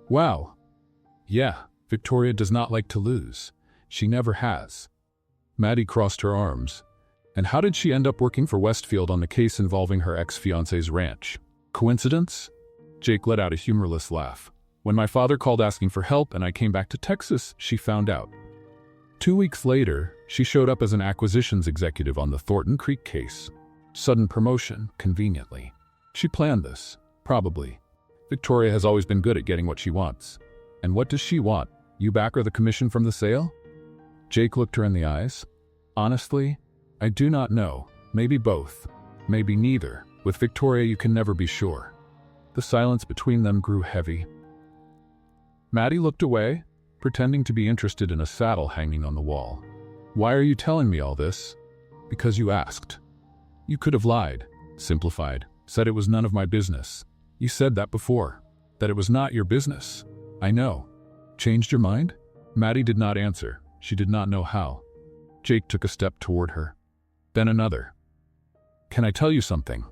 Wow. Yeah, Victoria does not like to lose. She never has. Maddie crossed her arms. And how did she end up working for Westfield on the case involving her ex-fiancé's ranch? Coincidence? Jake let out a humorless laugh. When my father called asking for help and I came back to Texas, she found out. 2 weeks later, she showed up as an acquisitions executive on the Thornton Creek case. Sudden promotion, conveniently. She planned this, probably. Victoria has always been good at getting what she wants. And what does she want? You back or the commission from the sale? Jake looked her in the eyes. Honestly, I do not know. Maybe both. Maybe neither. With Victoria, you can never be sure. The silence between them grew heavy. Maddie looked away, pretending to be interested in a saddle hanging on the wall. Why are you telling me all this? Because you asked. You could have lied, simplified, said it was none of my business. You said that before, that it was not your business. I know. Changed your mind? Maddie did not answer. She did not know how. Jake took a step toward her. Then another. Can I tell you something?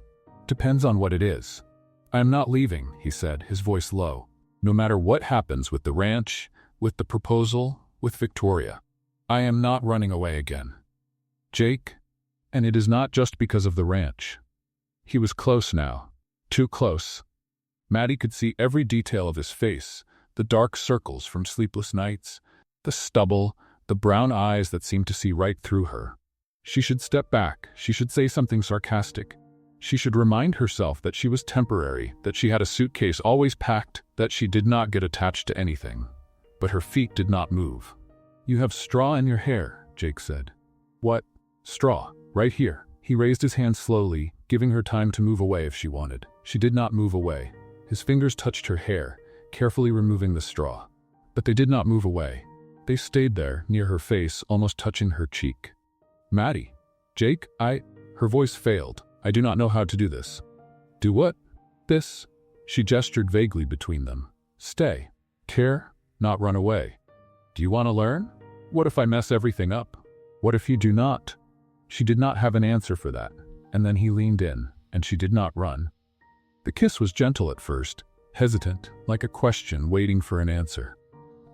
Depends on what it is. I am not leaving, he said, his voice low. No matter what happens with the ranch, with the proposal, with Victoria, I am not running away again. Jake, and it is not just because of the ranch. He was close now, too close. Maddie could see every detail of his face, the dark circles from sleepless nights, the stubble, the brown eyes that seemed to see right through her. She should step back, she should say something sarcastic. She should remind herself that she was temporary, that she had a suitcase always packed, that she did not get attached to anything. But her feet did not move. You have straw in your hair, Jake said. What? Straw. Right here. He raised his hand slowly, giving her time to move away if she wanted. She did not move away. His fingers touched her hair, carefully removing the straw. But they did not move away. They stayed there, near her face, almost touching her cheek. Maddie. Jake, Her voice failed. I do not know how to do this. Do what? This? She gestured vaguely between them. Stay. Care, not run away. Do you want to learn? What if I mess everything up? What if you do not? She did not have an answer for that, and then he leaned in, and she did not run. The kiss was gentle at first, hesitant, like a question waiting for an answer.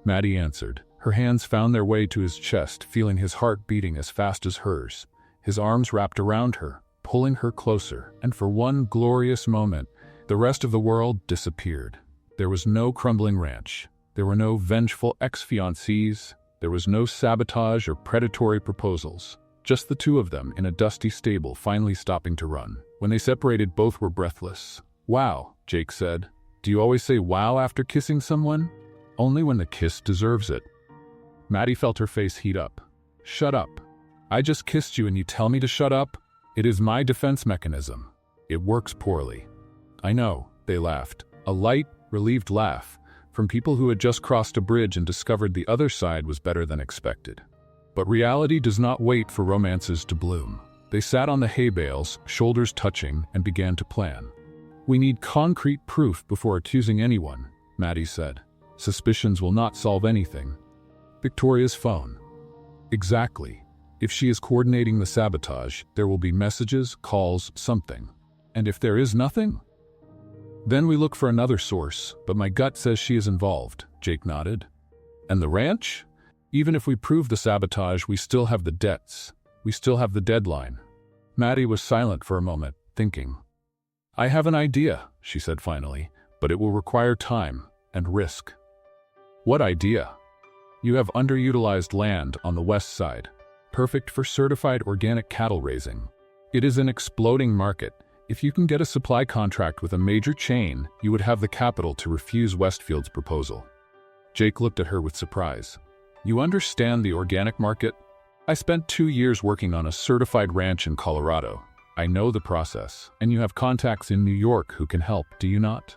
Maddie answered. Her hands found their way to his chest, feeling his heart beating as fast as hers. His arms wrapped around her, pulling her closer, and for one glorious moment, the rest of the world disappeared. There was no crumbling ranch. There were no vengeful ex-fiancés. There was no sabotage or predatory proposals. Just the two of them in a dusty stable, finally stopping to run. When they separated, both were breathless. Wow, Jake said. Do you always say wow after kissing someone? Only when the kiss deserves it. Maddie felt her face heat up. Shut up. I just kissed you and you tell me to shut up? It is my defense mechanism. It works poorly. I know, they laughed. A light, relieved laugh, from people who had just crossed a bridge and discovered the other side was better than expected. But reality does not wait for romances to bloom. They sat on the hay bales, shoulders touching, and began to plan. "We need concrete proof before accusing anyone," Maddie said. "Suspicions will not solve anything." Victoria's phone. Exactly. If she is coordinating the sabotage, there will be messages, calls, something. And if there is nothing? Then we look for another source, but my gut says she is involved, Jake nodded. And the ranch? Even if we prove the sabotage, we still have the debts. We still have the deadline. Maddie was silent for a moment, thinking. "I have an idea," she said finally, "but it will require time and risk." "What idea?" "You have underutilized land on the west side, perfect for certified organic cattle raising. It is an exploding market. If you can get a supply contract with a major chain, you would have the capital to refuse Westfield's proposal." Jake looked at her with surprise. "You understand the organic market? I spent 2 years working on a certified ranch in Colorado. I know the process, and you have contacts in New York who can help, do you not?"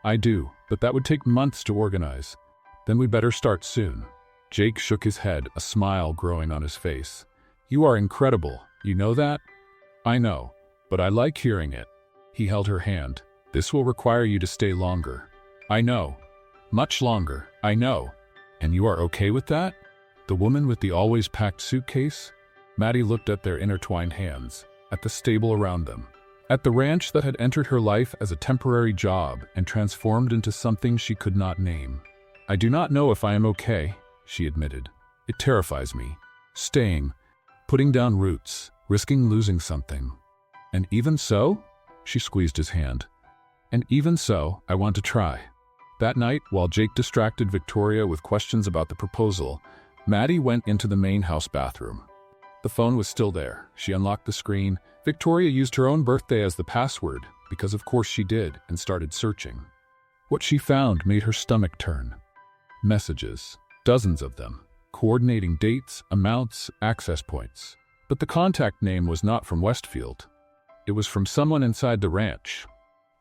"I do, but that would take months to organize." "Then we better start soon." Jake shook his head, a smile growing on his face. "You are incredible, you know that?" "I know, but I like hearing it." He held her hand. "This will require you to stay longer." "I know. Much longer, I know. And you are okay with that?" The woman with the always packed suitcase? Maddie looked at their intertwined hands, at the stable around them, at the ranch that had entered her life as a temporary job and transformed into something she could not name. "I do not know if I am okay," she admitted. "It terrifies me. Staying, putting down roots, risking losing something. And even so?" She squeezed his hand. "And even so, I want to try." That night, while Jake distracted Victoria with questions about the proposal, Maddie went into the main house bathroom. The phone was still there. She unlocked the screen. Victoria used her own birthday as the password, because of course she did, and started searching. What she found made her stomach turn. Messages. Dozens of them. Coordinating dates, amounts, access points. But the contact name was not from Westfield. It was from someone inside the ranch.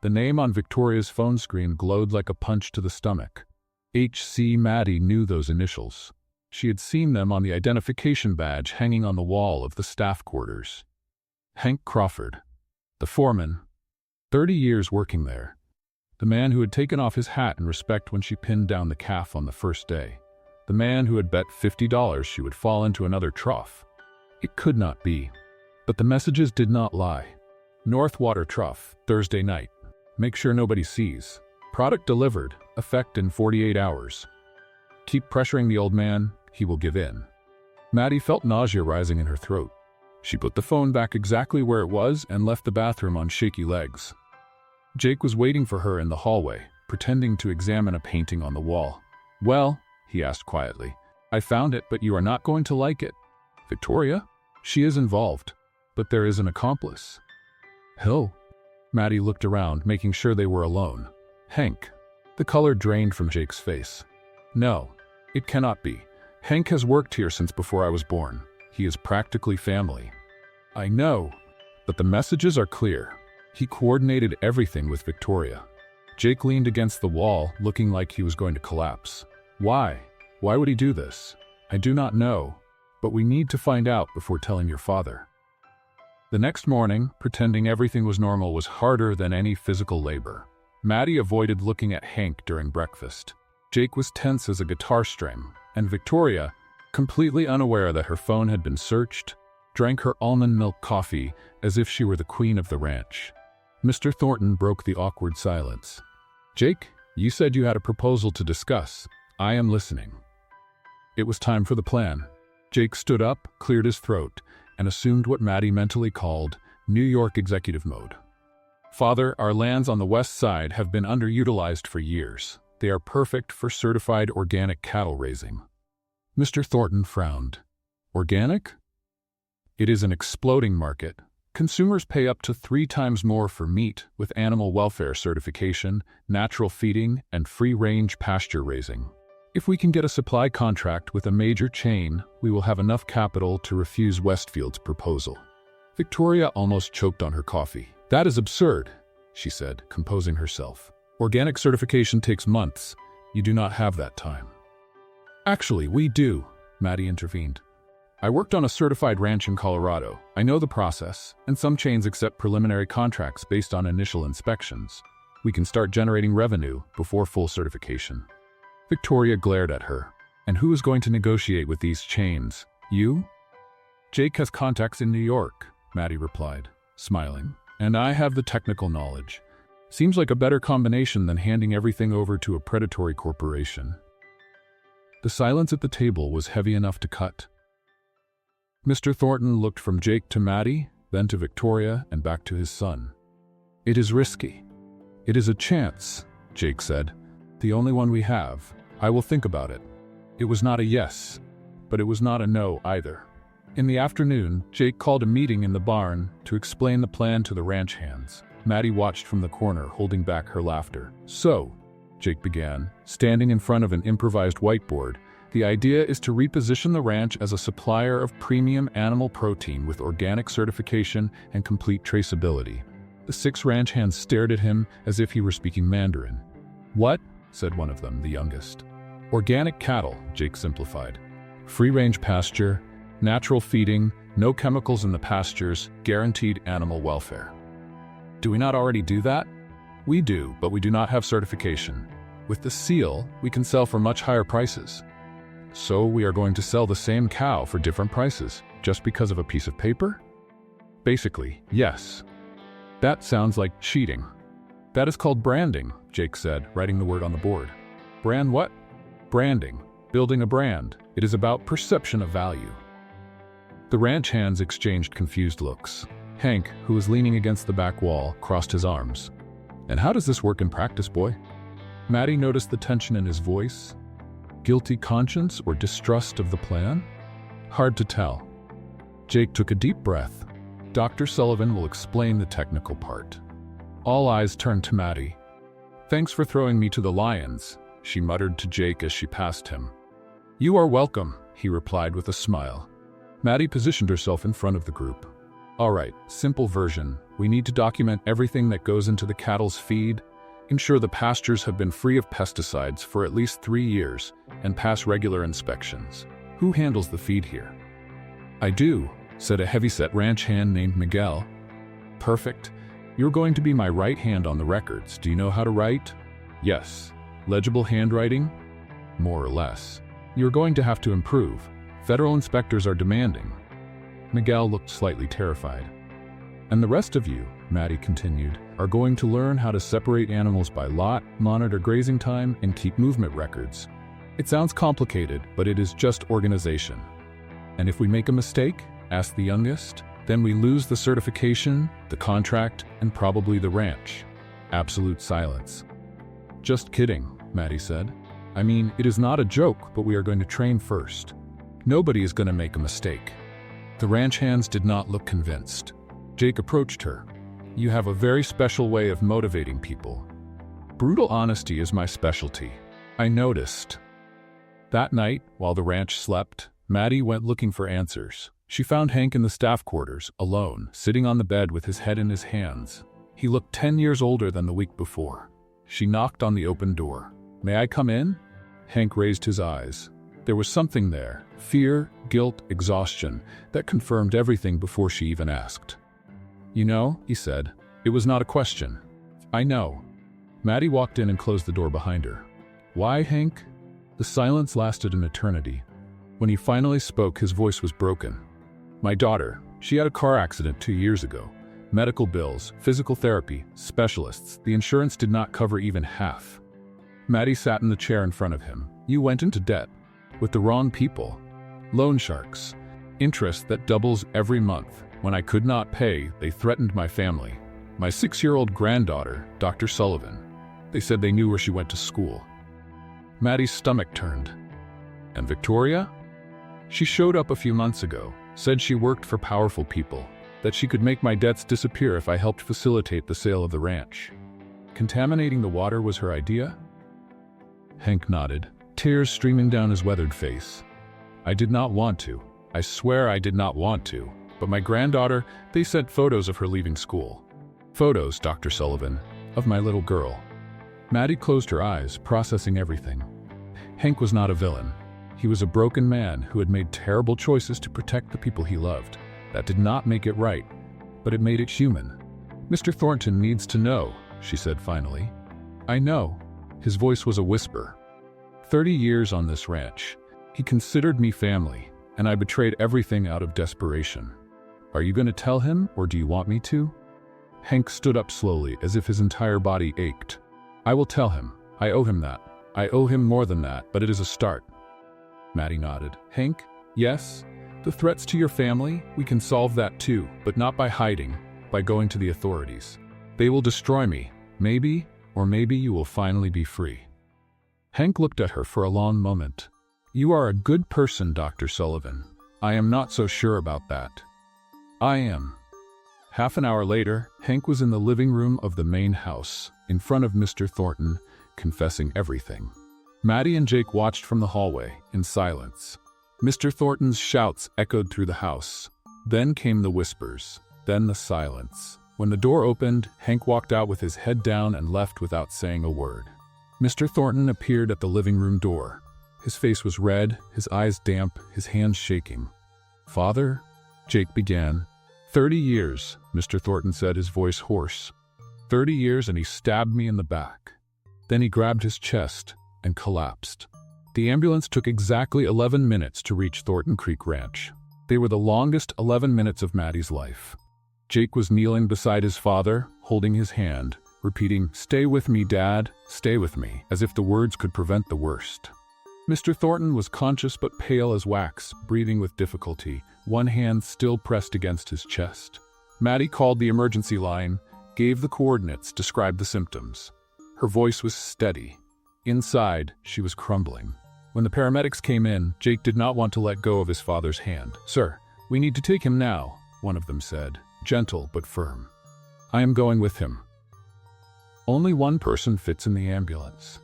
The name on Victoria's phone screen glowed like a punch to the stomach. H.C. Maddie knew those initials. She had seen them on the identification badge hanging on the wall of the staff quarters. Hank Crawford, the foreman, 30 years working there. The man who had taken off his hat in respect when she pinned down the calf on the first day. The man who had bet $50 she would fall into another trough. It could not be. But the messages did not lie. North Water Trough, Thursday night. Make sure nobody sees. Product delivered, effect in 48 hours. Keep pressuring the old man, he will give in. Maddie felt nausea rising in her throat. She put the phone back exactly where it was and left the bathroom on shaky legs. Jake was waiting for her in the hallway, pretending to examine a painting on the wall. "Well," he asked quietly, "I found it, but you are not going to like it." "Victoria? She is involved, but there is an accomplice." "Who?" Maddie looked around, making sure they were alone. "Hank." The color drained from Jake's face. "No, it cannot be. Hank has worked here since before I was born. He is practically family." "I know, but the messages are clear. He coordinated everything with Victoria." Jake leaned against the wall, looking like he was going to collapse. "Why? Why would he do this?" "I do not know, but we need to find out before telling your father." The next morning, pretending everything was normal was harder than any physical labor. Maddie avoided looking at Hank during breakfast. Jake was tense as a guitar string, and Victoria, completely unaware that her phone had been searched, drank her almond milk coffee as if she were the queen of the ranch. Mr. Thornton broke the awkward silence. "Jake, you said you had a proposal to discuss. I am listening." It was time for the plan. Jake stood up, cleared his throat, and assumed what Maddie mentally called New York executive mode. "Father, our lands on the west side have been underutilized for years. They are perfect for certified organic cattle raising." Mr. Thornton frowned. "Organic?" "It is an exploding market. Consumers pay up to 3 times more for meat with animal welfare certification, natural feeding, and free-range pasture raising. If we can get a supply contract with a major chain, we will have enough capital to refuse Westfield's proposal." Victoria almost choked on her coffee. "That is absurd," she said, composing herself. "Organic certification takes months. You do not have that time. Actually, we do, Maddie intervened. I worked on a certified ranch in Colorado. I know the process, and some chains accept preliminary contracts based on initial inspections. We can start generating revenue before full certification. Victoria glared at her. And who is going to negotiate with these chains? You? Jake has contacts in New York, Maddie replied, smiling. And I have the technical knowledge. Seems like a better combination than handing everything over to a predatory corporation. The silence at the table was heavy enough to cut. Mr. Thornton looked from Jake to Maddie, then to Victoria, and back to his son. It is risky. It is a chance, Jake said. The only one we have. I will think about it. It was not a yes, but it was not a no either. In the afternoon, Jake called a meeting in the barn to explain the plan to the ranch hands. Maddie watched from the corner, holding back her laughter. So, Jake began, standing in front of an improvised whiteboard, the idea is to reposition the ranch as a supplier of premium animal protein with organic certification and complete traceability. The 6 ranch hands stared at him as if he were speaking Mandarin. What? Said one of them, the youngest. Organic cattle, Jake simplified. Free-range pasture, natural feeding, no chemicals in the pastures, guaranteed animal welfare. Do we not already do that? We do, but we do not have certification. With the seal, we can sell for much higher prices. So we are going to sell the same cow for different prices, just because of a piece of paper? Basically, yes. That sounds like cheating. That is called branding, Jake said, writing the word on the board. Brand what? Branding. Building a brand. It is about perception of value. The ranch hands exchanged confused looks. Hank, who was leaning against the back wall, crossed his arms. And how does this work in practice, boy? Maddie noticed the tension in his voice. Guilty conscience or distrust of the plan? Hard to tell. Jake took a deep breath. Dr. Sullivan will explain the technical part. All eyes turned to Maddie. Thanks for throwing me to the lions, she muttered to Jake as she passed him. You are welcome, he replied with a smile. Maddie positioned herself in front of the group. All right, simple version. We need to document everything that goes into the cattle's feed, ensure the pastures have been free of pesticides for at least 3 years, and pass regular inspections. Who handles the feed here? I do, said a heavyset ranch hand named Miguel. Perfect. You're going to be my right hand on the records. Do you know how to write? Yes. Legible handwriting? More or less. You're going to have to improve. Federal inspectors are demanding. Miguel looked slightly terrified. And the rest of you, Maddie continued, are going to learn how to separate animals by lot, monitor grazing time, and keep movement records. It sounds complicated, but it is just organization. And if we make a mistake, asked the youngest, then we lose the certification, the contract, and probably the ranch. Absolute silence. Just kidding, Maddie said. I mean, it is not a joke, but we are going to train first. Nobody is going to make a mistake. The ranch hands did not look convinced. Jake approached her. You have a very special way of motivating people. Brutal honesty is my specialty. I noticed. That night, while the ranch slept, Maddie went looking for answers. She found Hank in the staff quarters, alone, sitting on the bed with his head in his hands. He looked 10 years older than the week before. She knocked on the open door. May I come in? Hank raised his eyes. There was something there, fear, guilt, exhaustion, that confirmed everything before she even asked. You know, he said, it was not a question. I know. Maddie walked in and closed the door behind her. Why, Hank? The silence lasted an eternity. When he finally spoke, his voice was broken. My daughter, she had a car accident 2 years ago. Medical bills, physical therapy, specialists, the insurance did not cover even half. Maddie sat in the chair in front of him. You went into debt. With the wrong people. Loan sharks. Interest that doubles every month. When I could not pay, they threatened my family. My 6-year-old granddaughter, Dr. Sullivan. They said they knew where she went to school. Maddie's stomach turned. And Victoria? She showed up a few months ago, said she worked for powerful people, that she could make my debts disappear if I helped facilitate the sale of the ranch. Contaminating the water was her idea? Hank nodded, tears streaming down his weathered face. I did not want to. I swear I did not want to. But my granddaughter, they sent photos of her leaving school. Photos, Dr. Sullivan, of my little girl. Maddie closed her eyes, processing everything. Hank was not a villain. He was a broken man who had made terrible choices to protect the people he loved. That did not make it right, but it made it human. "Mr. Thornton needs to know," she said finally. "I know." His voice was a whisper. 30 years on this ranch. He considered me family, and I betrayed everything out of desperation. Are you going to tell him, or do you want me to? Hank stood up slowly, as if his entire body ached. "I will tell him. I owe him that. I owe him more than that, but it is a start." Maddie nodded. "Hank, yes? The threats to your family, we can solve that too, but not by hiding, by going to the authorities. They will destroy me. Maybe, or maybe you will finally be free." Hank looked at her for a long moment. "You are a good person, Dr. Sullivan. I am not so sure about that." "I am." Half an hour later, Hank was in the living room of the main house, in front of Mr. Thornton, confessing everything. Maddie and Jake watched from the hallway, in silence. Mr. Thornton's shouts echoed through the house. Then came the whispers, then the silence. When the door opened, Hank walked out with his head down and left without saying a word. Mr. Thornton appeared at the living room door. His face was red, his eyes damp, his hands shaking. "Father?" Jake began. 30 years, Mr. Thornton said, his voice hoarse. 30 years, and he stabbed me in the back. Then he grabbed his chest and collapsed. The ambulance took exactly 11 minutes to reach Thornton Creek Ranch. They were the longest 11 minutes of Maddie's life. Jake was kneeling beside his father, holding his hand, repeating, "Stay with me, Dad, stay with me," as if the words could prevent the worst. Mr. Thornton was conscious but pale as wax, breathing with difficulty, one hand still pressed against his chest. Maddie called the emergency line, gave the coordinates, described the symptoms. Her voice was steady. Inside, she was crumbling. When the paramedics came in, Jake did not want to let go of his father's hand. "Sir, we need to take him now," one of them said, gentle but firm. "I am going with him." Only one person fits in the ambulance.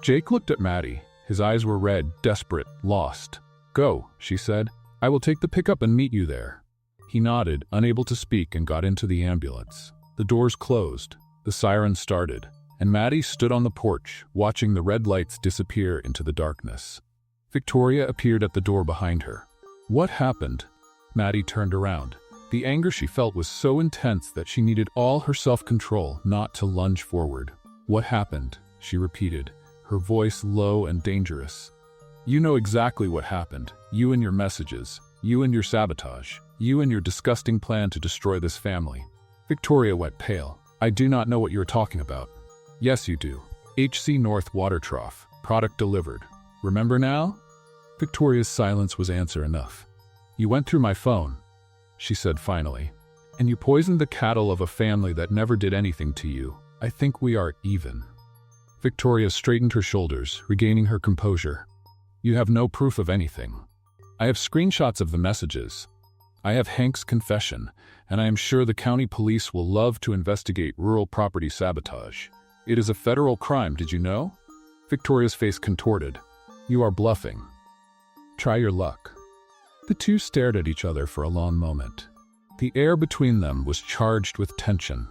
Jake looked at Maddie. His eyes were red, desperate, lost. "Go," she said. "I will take the pickup and meet you there." He nodded, unable to speak, and got into the ambulance. The doors closed. The siren started, and Maddie stood on the porch, watching the red lights disappear into the darkness. Victoria appeared at the door behind her. "What happened?" Maddie turned around. The anger she felt was so intense that she needed all her self-control not to lunge forward. "What happened?" she repeated, her voice low and dangerous. "You know exactly what happened. You and your messages. You and your sabotage. You and your disgusting plan to destroy this family." Victoria went pale. "I do not know what you are talking about." "Yes, you do. HC North water trough. Product delivered. Remember now?" Victoria's silence was answer enough. "You went through my phone," she said finally, "and you poisoned the cattle of a family that never did anything to you. I think we are even." Victoria straightened her shoulders, regaining her composure. "You have no proof of anything. I have screenshots of the messages. I have Hank's confession, and I am sure the county police will love to investigate rural property sabotage. It is a federal crime, did you know?" Victoria's face contorted. "You are bluffing. Try your luck." The two stared at each other for a long moment. The air between them was charged with tension.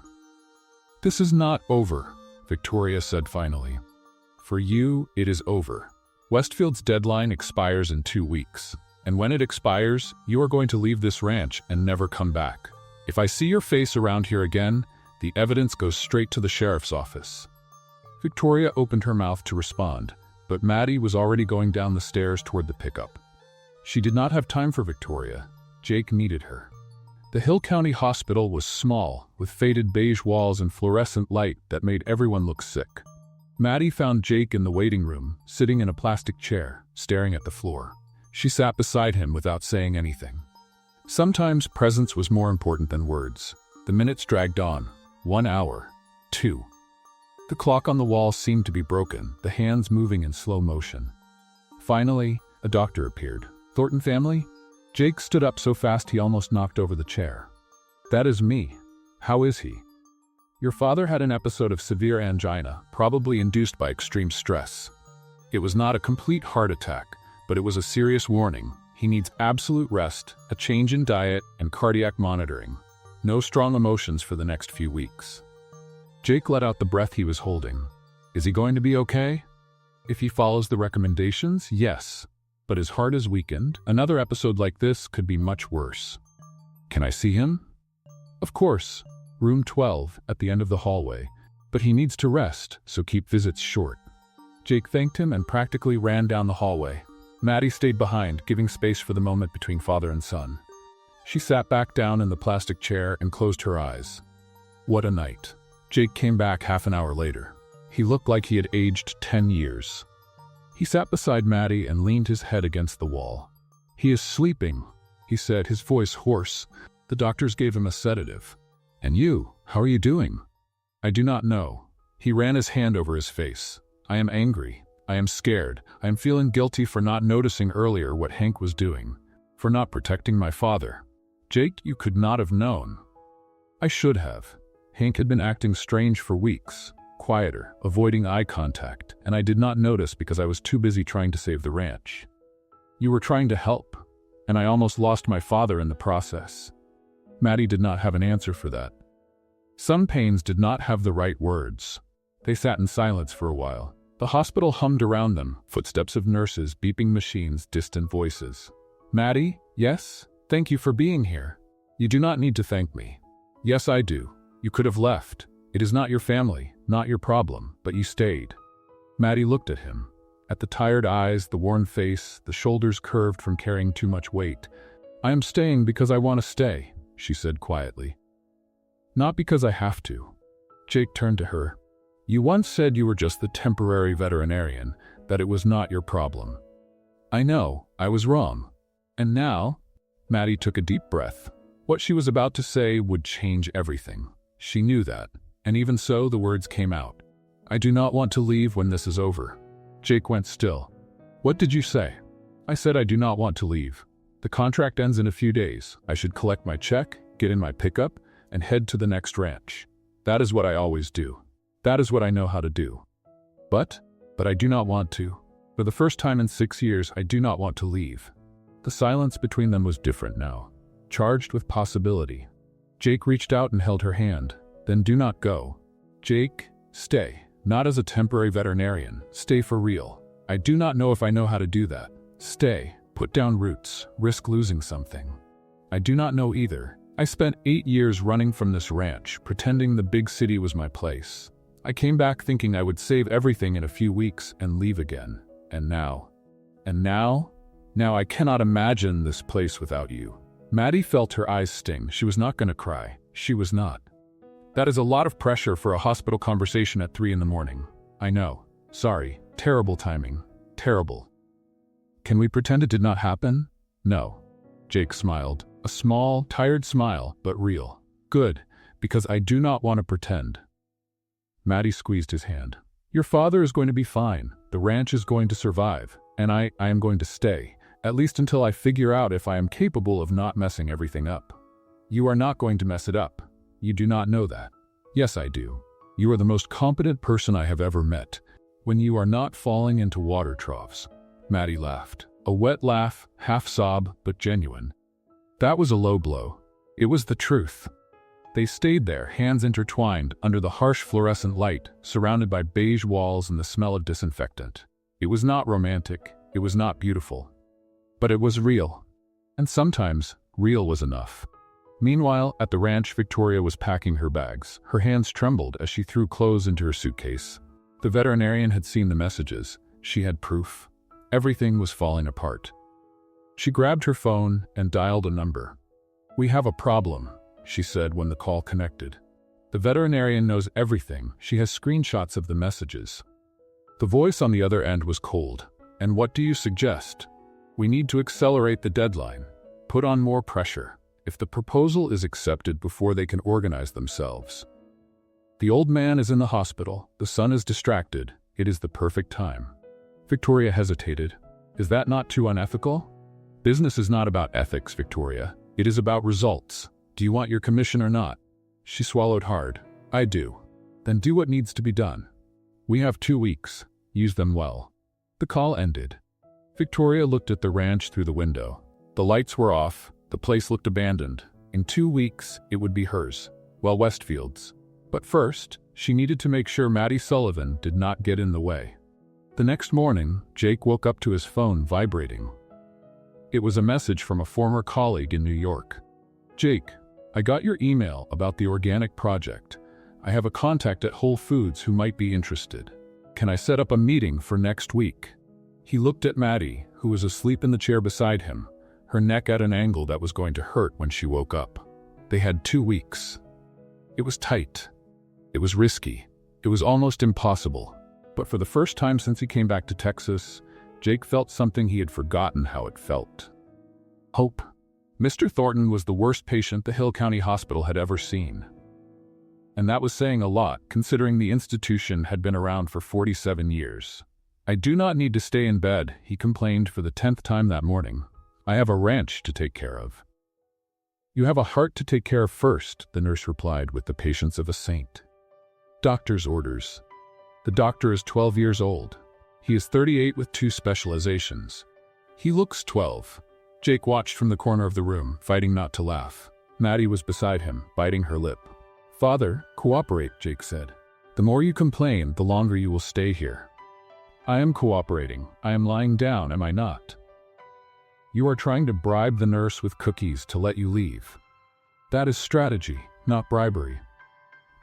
"This is not over," Victoria said finally. "For you, it is over. Westfield's deadline expires in 2 weeks, and when it expires, you are going to leave this ranch and never come back. If I see your face around here again, the evidence goes straight to the sheriff's office." Victoria opened her mouth to respond, but Maddie was already going down the stairs toward the pickup. She did not have time for Victoria. Jake needed her. The Hill County Hospital was small, with faded beige walls and fluorescent light that made everyone look sick. Maddie found Jake in the waiting room, sitting in a plastic chair, staring at the floor. She sat beside him without saying anything. Sometimes presence was more important than words. The minutes dragged on. 1 hour. 2. The clock on the wall seemed to be broken, the hands moving in slow motion. Finally, a doctor appeared. "Thornton family?" Jake stood up so fast he almost knocked over the chair. "That is me. How is he?" "Your father had an episode of severe angina, probably induced by extreme stress. It was not a complete heart attack, but it was a serious warning. He needs absolute rest, a change in diet, and cardiac monitoring. No strong emotions for the next few weeks." Jake let out the breath he was holding. Is he going to be okay? If he follows the recommendations, yes. But his heart is weakened. Another episode like this could be much worse. Can I see him? Of course. Room 12, at the end of the hallway. But he needs to rest, so keep visits short. Jake thanked him and practically ran down the hallway. Maddie stayed behind, giving space for the moment between father and son. She sat back down in the plastic chair and closed her eyes. What a night. Jake came back half an hour later. He looked like he had aged 10 years. He sat beside Maddie and leaned his head against the wall. He is sleeping, he said, his voice hoarse. The doctors gave him a sedative. And you, how are you doing? I do not know. He ran his hand over his face. I am angry. I am scared. I am feeling guilty for not noticing earlier what Hank was doing, for not protecting my father. Jake, you could not have known. I should have. Hank had been acting strange for weeks, quieter, avoiding eye contact, and I did not notice because I was too busy trying to save the ranch. You were trying to help, and I almost lost my father in the process. Maddie did not have an answer for that. Some pains did not have the right words. They sat in silence for a while. The hospital hummed around them, footsteps of nurses, beeping machines, distant voices. Maddie, yes? Thank you for being here. You do not need to thank me. Yes, I do. You could have left. It is not your family, not your problem, but you stayed. Maddie looked at him. At the tired eyes, the worn face, the shoulders curved from carrying too much weight. I am staying because I want to stay, she said quietly. Not because I have to. Jake turned to her. You once said you were just the temporary veterinarian, that it was not your problem. I know, I was wrong. And now? Maddie took a deep breath. What she was about to say would change everything. She knew that, and even so the words came out. I do not want to leave when this is over. Jake went still. What did you say? I said I do not want to leave. The contract ends in a few days. I should collect my check, get in my pickup, and head to the next ranch. That is what I always do. That is what I know how to do. But I do not want to. For the first time in 6 years, I do not want to leave. The silence between them was different now, charged with possibility. Jake reached out and held her hand. Then do not go. Jake, stay. Not as a temporary veterinarian. Stay for real. I do not know if I know how to do that. Stay. Put down roots. Risk losing something. I do not know either. I spent 8 years running from this ranch, pretending the big city was my place. I came back thinking I would save everything in a few weeks and leave again. And now I cannot imagine this place without you. Maddie felt her eyes sting. She was not going to cry. She was not. That is a lot of pressure for a hospital conversation at 3 a.m. I know. Sorry. Terrible timing. Terrible. Can we pretend it did not happen? No. Jake smiled. A small, tired smile, but real. Good, because I do not want to pretend. Maddie squeezed his hand. Your father is going to be fine. The ranch is going to survive. And I am going to stay, at least until I figure out if I am capable of not messing everything up. You are not going to mess it up. You do not know that. Yes, I do. You are the most competent person I have ever met, when you are not falling into water troughs. Maddie laughed. A wet laugh, half sob, but genuine. That was a low blow. It was the truth. They stayed there, hands intertwined, under the harsh fluorescent light, surrounded by beige walls and the smell of disinfectant. It was not romantic. It was not beautiful. But it was real. And sometimes, real was enough. Meanwhile, at the ranch, Victoria was packing her bags. Her hands trembled as she threw clothes into her suitcase. The veterinarian had seen the messages. She had proof. Everything was falling apart. She grabbed her phone and dialed a number. We have a problem, she said when the call connected. The veterinarian knows everything. She has screenshots of the messages. The voice on the other end was cold. And what do you suggest? We need to accelerate the deadline. Put on more pressure. If the proposal is accepted before they can organize themselves. The old man is in the hospital. The son is distracted. It is the perfect time. Victoria hesitated. Is that not too unethical? Business is not about ethics, Victoria. It is about results. Do you want your commission or not? She swallowed hard. I do. Then do what needs to be done. We have 2 weeks. Use them well. The call ended. Victoria looked at the ranch through the window. The lights were off. The place looked abandoned. In 2 weeks, it would be hers. Well, Westfield's. But first, she needed to make sure Maddie Sullivan did not get in the way. The next morning, Jake woke up to his phone vibrating. It was a message from a former colleague in New York. "Jake, I got your email about the organic project. I have a contact at Whole Foods who might be interested. Can I set up a meeting for next week?" He looked at Maddie, who was asleep in the chair beside him, her neck at an angle that was going to hurt when she woke up. They had 2 weeks. It was tight. It was risky. It was almost impossible. But for the first time since he came back to Texas, Jake felt something he had forgotten how it felt. Hope. Mr. Thornton was the worst patient the Hill County Hospital had ever seen. And that was saying a lot, considering the institution had been around for 47 years. "I do not need to stay in bed," he complained for the 10th time that morning. "I have a ranch to take care of." "You have a heart to take care of first," the nurse replied with the patience of a saint. Doctor's orders. The doctor is 12 years old. He is 38 with 2 specializations. He looks 12. Jake watched from the corner of the room, fighting not to laugh. Maddie was beside him, biting her lip. "Father, cooperate," Jake said. "The more you complain, the longer you will stay here." "I am cooperating. I am lying down, am I not?" "You are trying to bribe the nurse with cookies to let you leave. That is strategy, not bribery."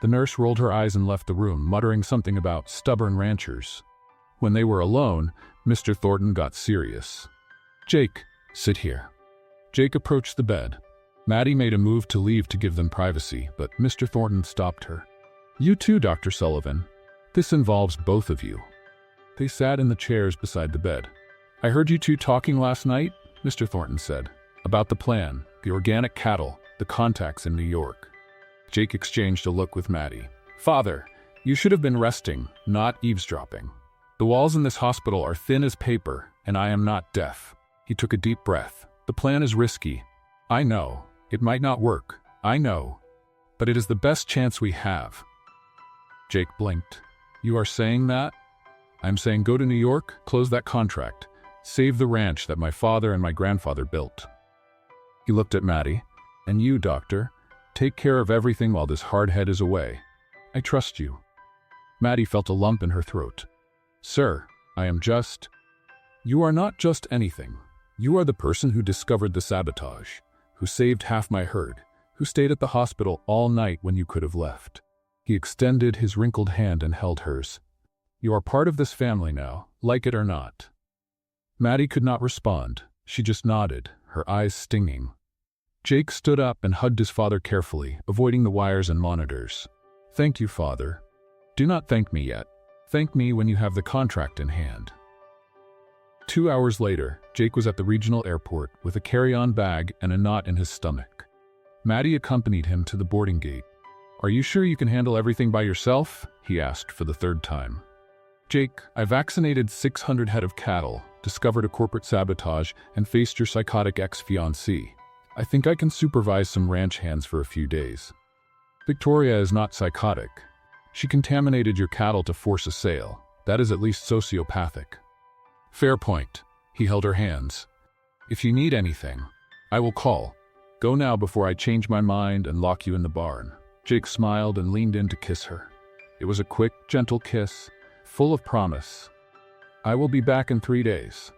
The nurse rolled her eyes and left the room, muttering something about stubborn ranchers. When they were alone, Mr. Thornton got serious. "Jake, sit here." Jake approached the bed. Maddie made a move to leave to give them privacy, but Mr. Thornton stopped her. "You too, Dr. Sullivan. This involves both of you." They sat in the chairs beside the bed. "I heard you two talking last night," Mr. Thornton said, "about the plan, the organic cattle, the contacts in New York." Jake exchanged a look with Maddie. "Father, you should have been resting, not eavesdropping. The walls in this hospital are thin as paper, and I am not deaf." He took a deep breath. "The plan is risky. I know. It might not work. I know. But it is the best chance we have." Jake blinked. "You are saying that?" "I'm saying go to New York, close that contract, save the ranch that my father and my grandfather built." He looked at Maddie. "And you, doctor, take care of everything while this hard head is away. I trust you." Maddie felt a lump in her throat. "Sir, I am just—" "You are not just anything. You are the person who discovered the sabotage, who saved half my herd, who stayed at the hospital all night when you could have left." He extended his wrinkled hand and held hers. "You are part of this family now, like it or not." Maddie could not respond. She just nodded, her eyes stinging. Jake stood up and hugged his father carefully, avoiding the wires and monitors. "Thank you, Father. Do not thank me yet. Thank me when you have the contract in hand." 2 hours later, Jake was at the regional airport with a carry-on bag and a knot in his stomach. Maddie accompanied him to the boarding gate. "Are you sure you can handle everything by yourself?" he asked for the 3rd time. "Jake, I vaccinated 600 head of cattle, discovered a corporate sabotage, and faced your psychotic ex-fiancée. I think I can supervise some ranch hands for a few days." "Victoria is not psychotic. She contaminated your cattle to force a sale. That is at least sociopathic." "Fair point." He held her hands. "If you need anything, I will call. Go now before I change my mind and lock you in the barn." Jake smiled and leaned in to kiss her. It was a quick, gentle kiss, full of promise. "I will be back in 3 days.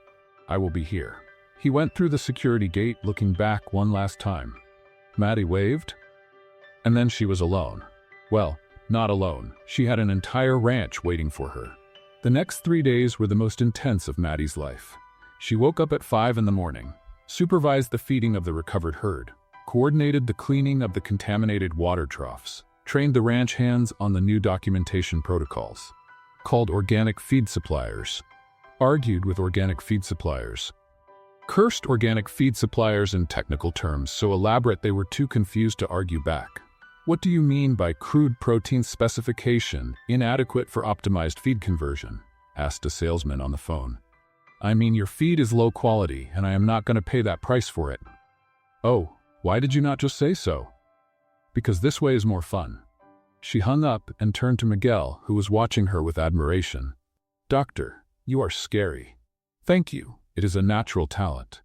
I will be here." He went through the security gate, looking back one last time. Maddie waved, and then she was alone. Well, not alone. She had an entire ranch waiting for her. The next 3 days were the most intense of Maddie's life. She woke up at 5 in the morning, supervised the feeding of the recovered herd, coordinated the cleaning of the contaminated water troughs, trained the ranch hands on the new documentation protocols, called organic feed suppliers, argued with organic feed suppliers, cursed organic feed suppliers in technical terms so elaborate they were too confused to argue back. "What do you mean by crude protein specification, inadequate for optimized feed conversion?" asked a salesman on the phone. "I mean your feed is low quality and I am not going to pay that price for it." "Oh, why did you not just say so?" "Because this way is more fun." She hung up and turned to Miguel, who was watching her with admiration. "Doctor, you are scary." "Thank you. It is a natural talent."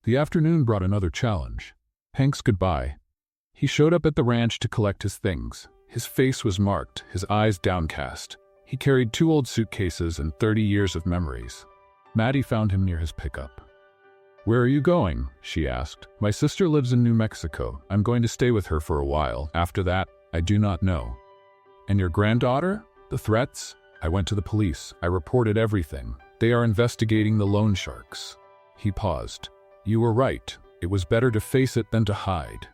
The afternoon brought another challenge. Hank's goodbye. He showed up at the ranch to collect his things, His face was marked, his eyes downcast. He carried 2 old suitcases and 30 years of memories. Maddie found him near his pickup. "Where are you going?" she asked. "My sister lives in New Mexico. I'm going to stay with her for a while. After that, I do not know." "And your granddaughter? The threats?" "I went to the police. I reported everything. They are investigating the loan sharks." He paused. "You were right. It was better to face it than to hide."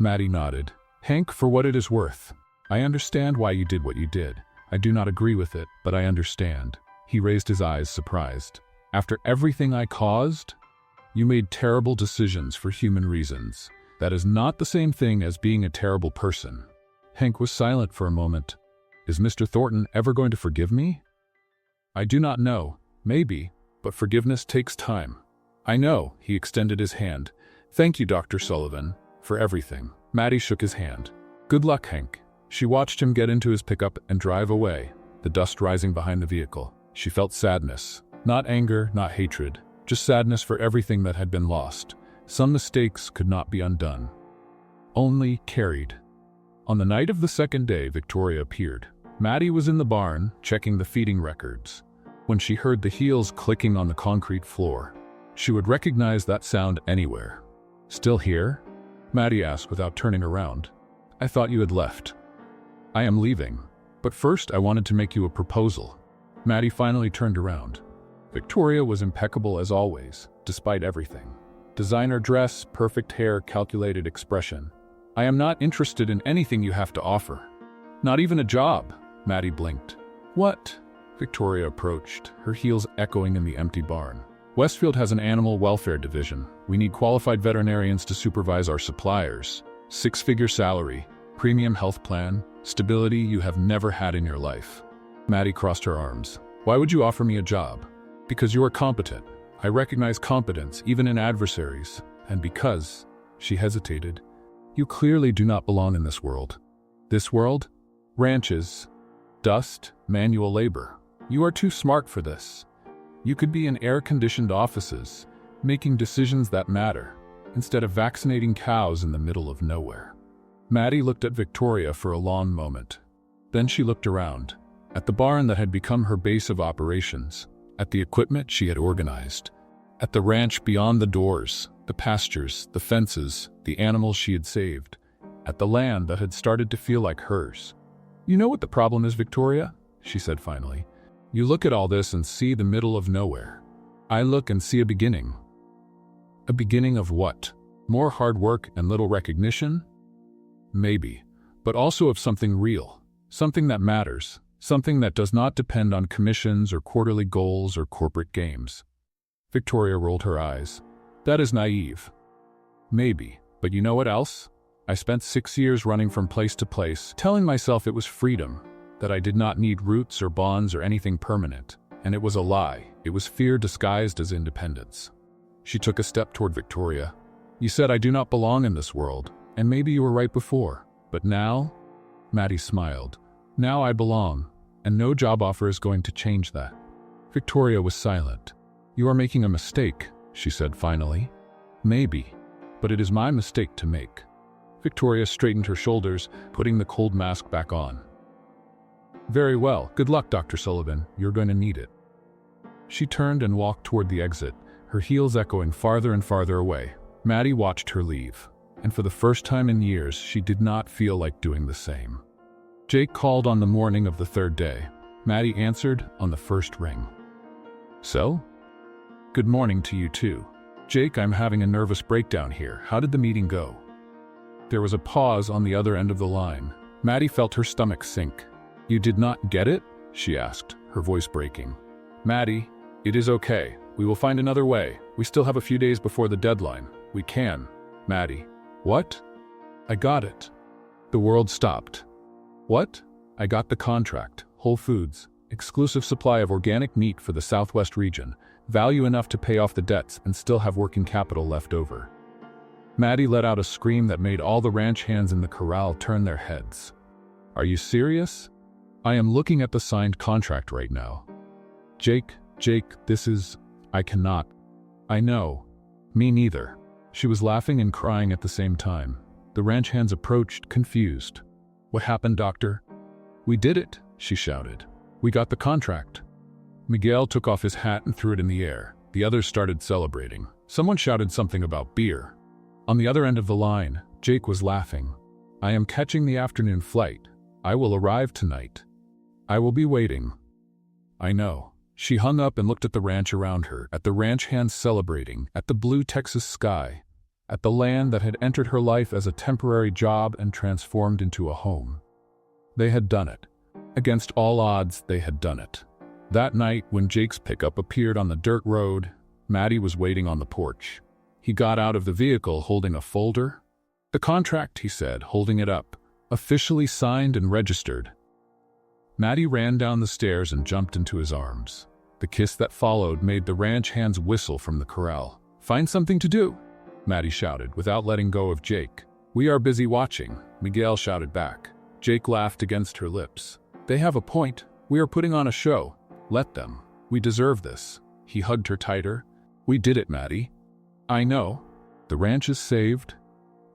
Maddie nodded. "Hank, for what it is worth, I understand why you did what you did. I do not agree with it, but I understand." He raised his eyes, surprised. "After everything I caused? You made terrible decisions for human reasons. That is not the same thing as being a terrible person." Hank was silent for a moment. "Is Mr. Thornton ever going to forgive me?" "I do not know. Maybe, but forgiveness takes time." "I know." He extended his hand. "Thank you, Dr. Sullivan, for everything." Maddie shook his hand. "Good luck, Hank." She watched him get into his pickup and drive away, the dust rising behind the vehicle. She felt sadness. Not anger, not hatred, just sadness for everything that had been lost. Some mistakes could not be undone. Only carried. On the night of the second day, Victoria appeared. Maddie was in the barn, checking the feeding records. When she heard the heels clicking on the concrete floor, she would recognize that sound anywhere. "Still here?" Maddie asked without turning around. "I thought you had left." "I am leaving. But first I wanted to make you a proposal." Maddie finally turned around. Victoria was impeccable as always, despite everything. Designer dress, perfect hair, calculated expression. "I am not interested in anything you have to offer. Not even a job." Maddie blinked. "What?" Victoria approached, her heels echoing in the empty barn. "Westfield has an animal welfare division. We need qualified veterinarians to supervise our suppliers. 6-figure salary, premium health plan, stability you have never had in your life." Maddie crossed her arms. "Why would you offer me a job?" "Because you are competent. I recognize competence, even in adversaries. And because," she hesitated, "you clearly do not belong in this world." "This world? Ranches, dust, manual labor. You are too smart for this. You could be in air-conditioned offices, making decisions that matter, instead of vaccinating cows in the middle of nowhere." Maddie looked at Victoria for a long moment. Then she looked around, at the barn that had become her base of operations, at the equipment she had organized, at the ranch beyond the doors, the pastures, the fences, the animals she had saved, at the land that had started to feel like hers. "You know what the problem is, Victoria?" she said finally. "You look at all this and see the middle of nowhere. I look and see a beginning." "A beginning of what? More hard work and little recognition?" "Maybe, but also of something real, something that matters, something that does not depend on commissions or quarterly goals or corporate games." Victoria rolled her eyes. "That is naive." "Maybe, but you know what else? I spent 6 years running from place to place, telling myself it was freedom, that I did not need roots or bonds or anything permanent. And it was a lie. It was fear disguised as independence." She took a step toward Victoria. "You said I do not belong in this world, and maybe you were right before. But now?" Maddie smiled. "Now I belong, and no job offer is going to change that." Victoria was silent. "You are making a mistake," she said finally. "Maybe, but it is my mistake to make." Victoria straightened her shoulders, putting the cold mask back on. "Very well. Good luck, Dr. Sullivan. You're going to need it." She turned and walked toward the exit, her heels echoing farther and farther away. Maddie watched her leave, and for the first time in years, she did not feel like doing the same. Jake called on the morning of the third day. Maddie answered on the first ring. "So? Good morning to you too. Jake, I'm having a nervous breakdown here. How did the meeting go?" There was a pause on the other end of the line. Maddie felt her stomach sink. "You did not get it?" she asked, her voice breaking. "Maddie, it is okay. We will find another way. We still have a few days before the deadline. We can." "Maddie." "What?" "I got it." The world stopped. "What?" "I got the contract. Whole Foods. Exclusive supply of organic meat for the Southwest region. Value enough to pay off the debts and still have working capital left over." Maddie let out a scream that made all the ranch hands in the corral turn their heads. "Are you serious?" "I am looking at the signed contract right now." Jake, this is... I cannot." "I know. Me neither." She was laughing and crying at the same time. The ranch hands approached, confused. "What happened, doctor?" "We did it," she shouted. "We got the contract." Miguel took off his hat and threw it in the air. The others started celebrating. Someone shouted something about beer. On the other end of the line, Jake was laughing. "I am catching the afternoon flight. I will arrive tonight. I will be waiting." "I know." She hung up and looked at the ranch around her, at the ranch hands celebrating, at the blue Texas sky, at the land that had entered her life as a temporary job and transformed into a home. They had done it. Against all odds, they had done it. That night, when Jake's pickup appeared on the dirt road, Maddie was waiting on the porch. He got out of the vehicle holding a folder. "The contract," he said, holding it up. "Officially signed and registered." Maddie ran down the stairs and jumped into his arms. The kiss that followed made the ranch hands whistle from the corral. "Find something to do," Maddie shouted, without letting go of Jake. "We are busy watching," Miguel shouted back. Jake laughed against her lips. "They have a point. We are putting on a show. Let them. We deserve this." He hugged her tighter. "We did it, Maddie." "I know. The ranch is saved."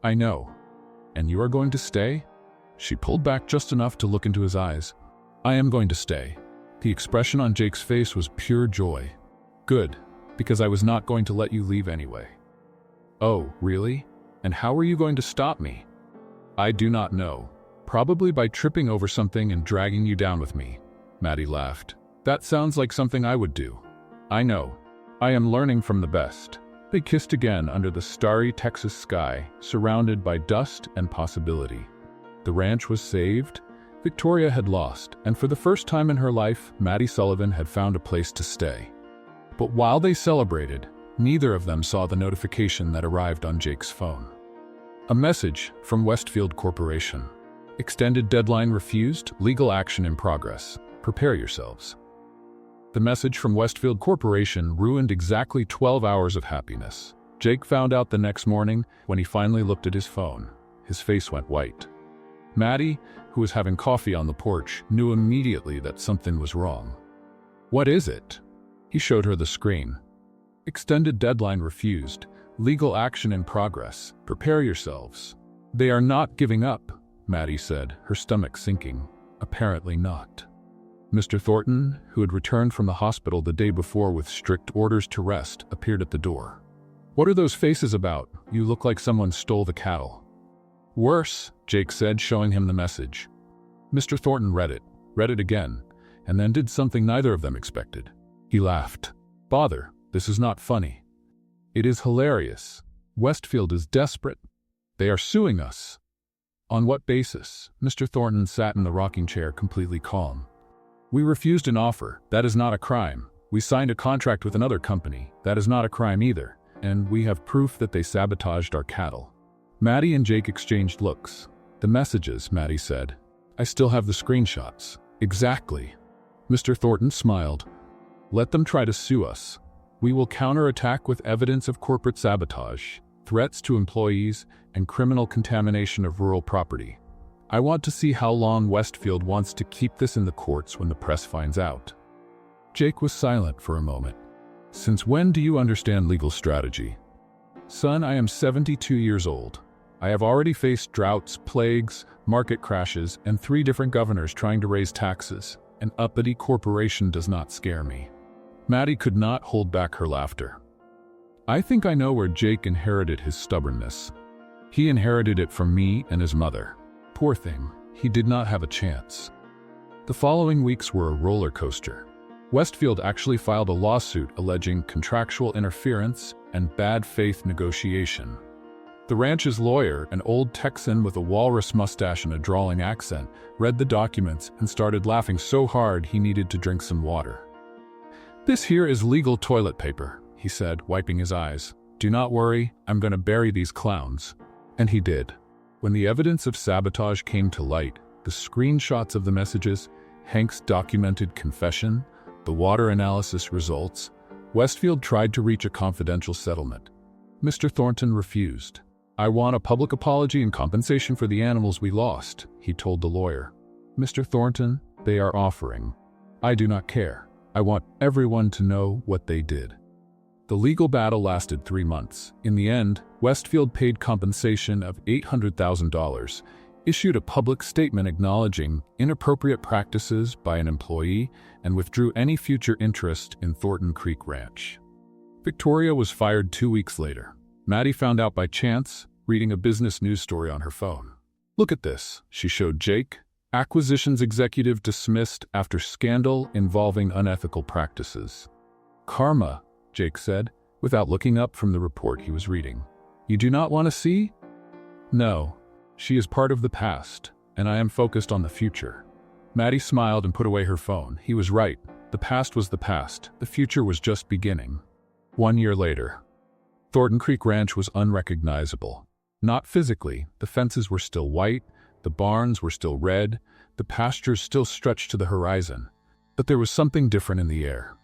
"I know. And you are going to stay?" She pulled back just enough to look into his eyes. "I am going to stay." The expression on Jake's face was pure joy. "Good, because I was not going to let you leave anyway." "Oh, really? And how are you going to stop me?" "I do not know. Probably by tripping over something and dragging you down with me." Maddie laughed. "That sounds like something I would do." "I know. I am learning from the best." They kissed again under the starry Texas sky, surrounded by dust and possibility. The ranch was saved. Victoria had lost, and for the first time in her life, Maddie Sullivan had found a place to stay. But while they celebrated, neither of them saw the notification that arrived on Jake's phone. A message from Westfield Corporation. "Extended deadline refused, legal action in progress. Prepare yourselves." The message from Westfield Corporation ruined exactly 12 hours of happiness. Jake found out the next morning when he finally looked at his phone. His face went white. Maddie, who was having coffee on the porch, knew immediately that something was wrong. "What is it?" He showed her the screen. "Extended deadline refused. Legal action in progress. Prepare yourselves." "They are not giving up," Maddie said, her stomach sinking. "Apparently not." Mr. Thornton, who had returned from the hospital the day before with strict orders to rest, appeared at the door. "What are those faces about? You look like someone stole the cattle." "Worse," Jake said, showing him the message. Mr. Thornton read it again, and then did something neither of them expected. He laughed. "Bother, this is not funny." "It is hilarious. Westfield is desperate. They are suing us." "On what basis?" Mr. Thornton sat in the rocking chair, completely calm. "We refused an offer. That is not a crime. We signed a contract with another company. That is not a crime either. And we have proof that they sabotaged our cattle." Maddie and Jake exchanged looks. "The messages," Maddie said. "I still have the screenshots." "Exactly." Mr. Thornton smiled. "Let them try to sue us. We will counterattack with evidence of corporate sabotage, threats to employees, and criminal contamination of rural property. I want to see how long Westfield wants to keep this in the courts when the press finds out." Jake was silent for a moment. "Since when do you understand legal strategy?" "Son, I am 72 years old. I have already faced droughts, plagues, market crashes, and 3 different governors trying to raise taxes. An uppity corporation does not scare me." Maddie could not hold back her laughter. "I think I know where Jake inherited his stubbornness. He inherited it from me and his mother. Poor thing, he did not have a chance." The following weeks were a roller coaster. Westfield actually filed a lawsuit alleging contractual interference and bad faith negotiation. The ranch's lawyer, an old Texan with a walrus mustache and a drawling accent, read the documents and started laughing so hard he needed to drink some water. "This here is legal toilet paper," he said, wiping his eyes. "Do not worry, I'm going to bury these clowns." And he did. When the evidence of sabotage came to light, the screenshots of the messages, Hank's documented confession, the water analysis results, Westfield tried to reach a confidential settlement. Mr. Thornton refused. "I want a public apology and compensation for the animals we lost," he told the lawyer. "Mr. Thornton, they are offering. I do not care. I want everyone to know what they did." The legal battle lasted 3 months. In the end, Westfield paid compensation of $800,000, issued a public statement acknowledging inappropriate practices by an employee and withdrew any future interest in Thornton Creek Ranch. Victoria was fired 2 weeks later. Maddie found out by chance, reading a business news story on her phone. "Look at this," she showed Jake. "Acquisitions executive dismissed after scandal involving unethical practices." "Karma," Jake said, without looking up from the report he was reading. "You do not want to see?" "No. She is part of the past, and I am focused on the future." Maddie smiled and put away her phone. He was right. The past was the past. The future was just beginning. 1 year later. Thornton Creek Ranch was unrecognizable. Not physically. The fences were still white, the barns were still red, the pastures still stretched to the horizon. But there was something different in the air.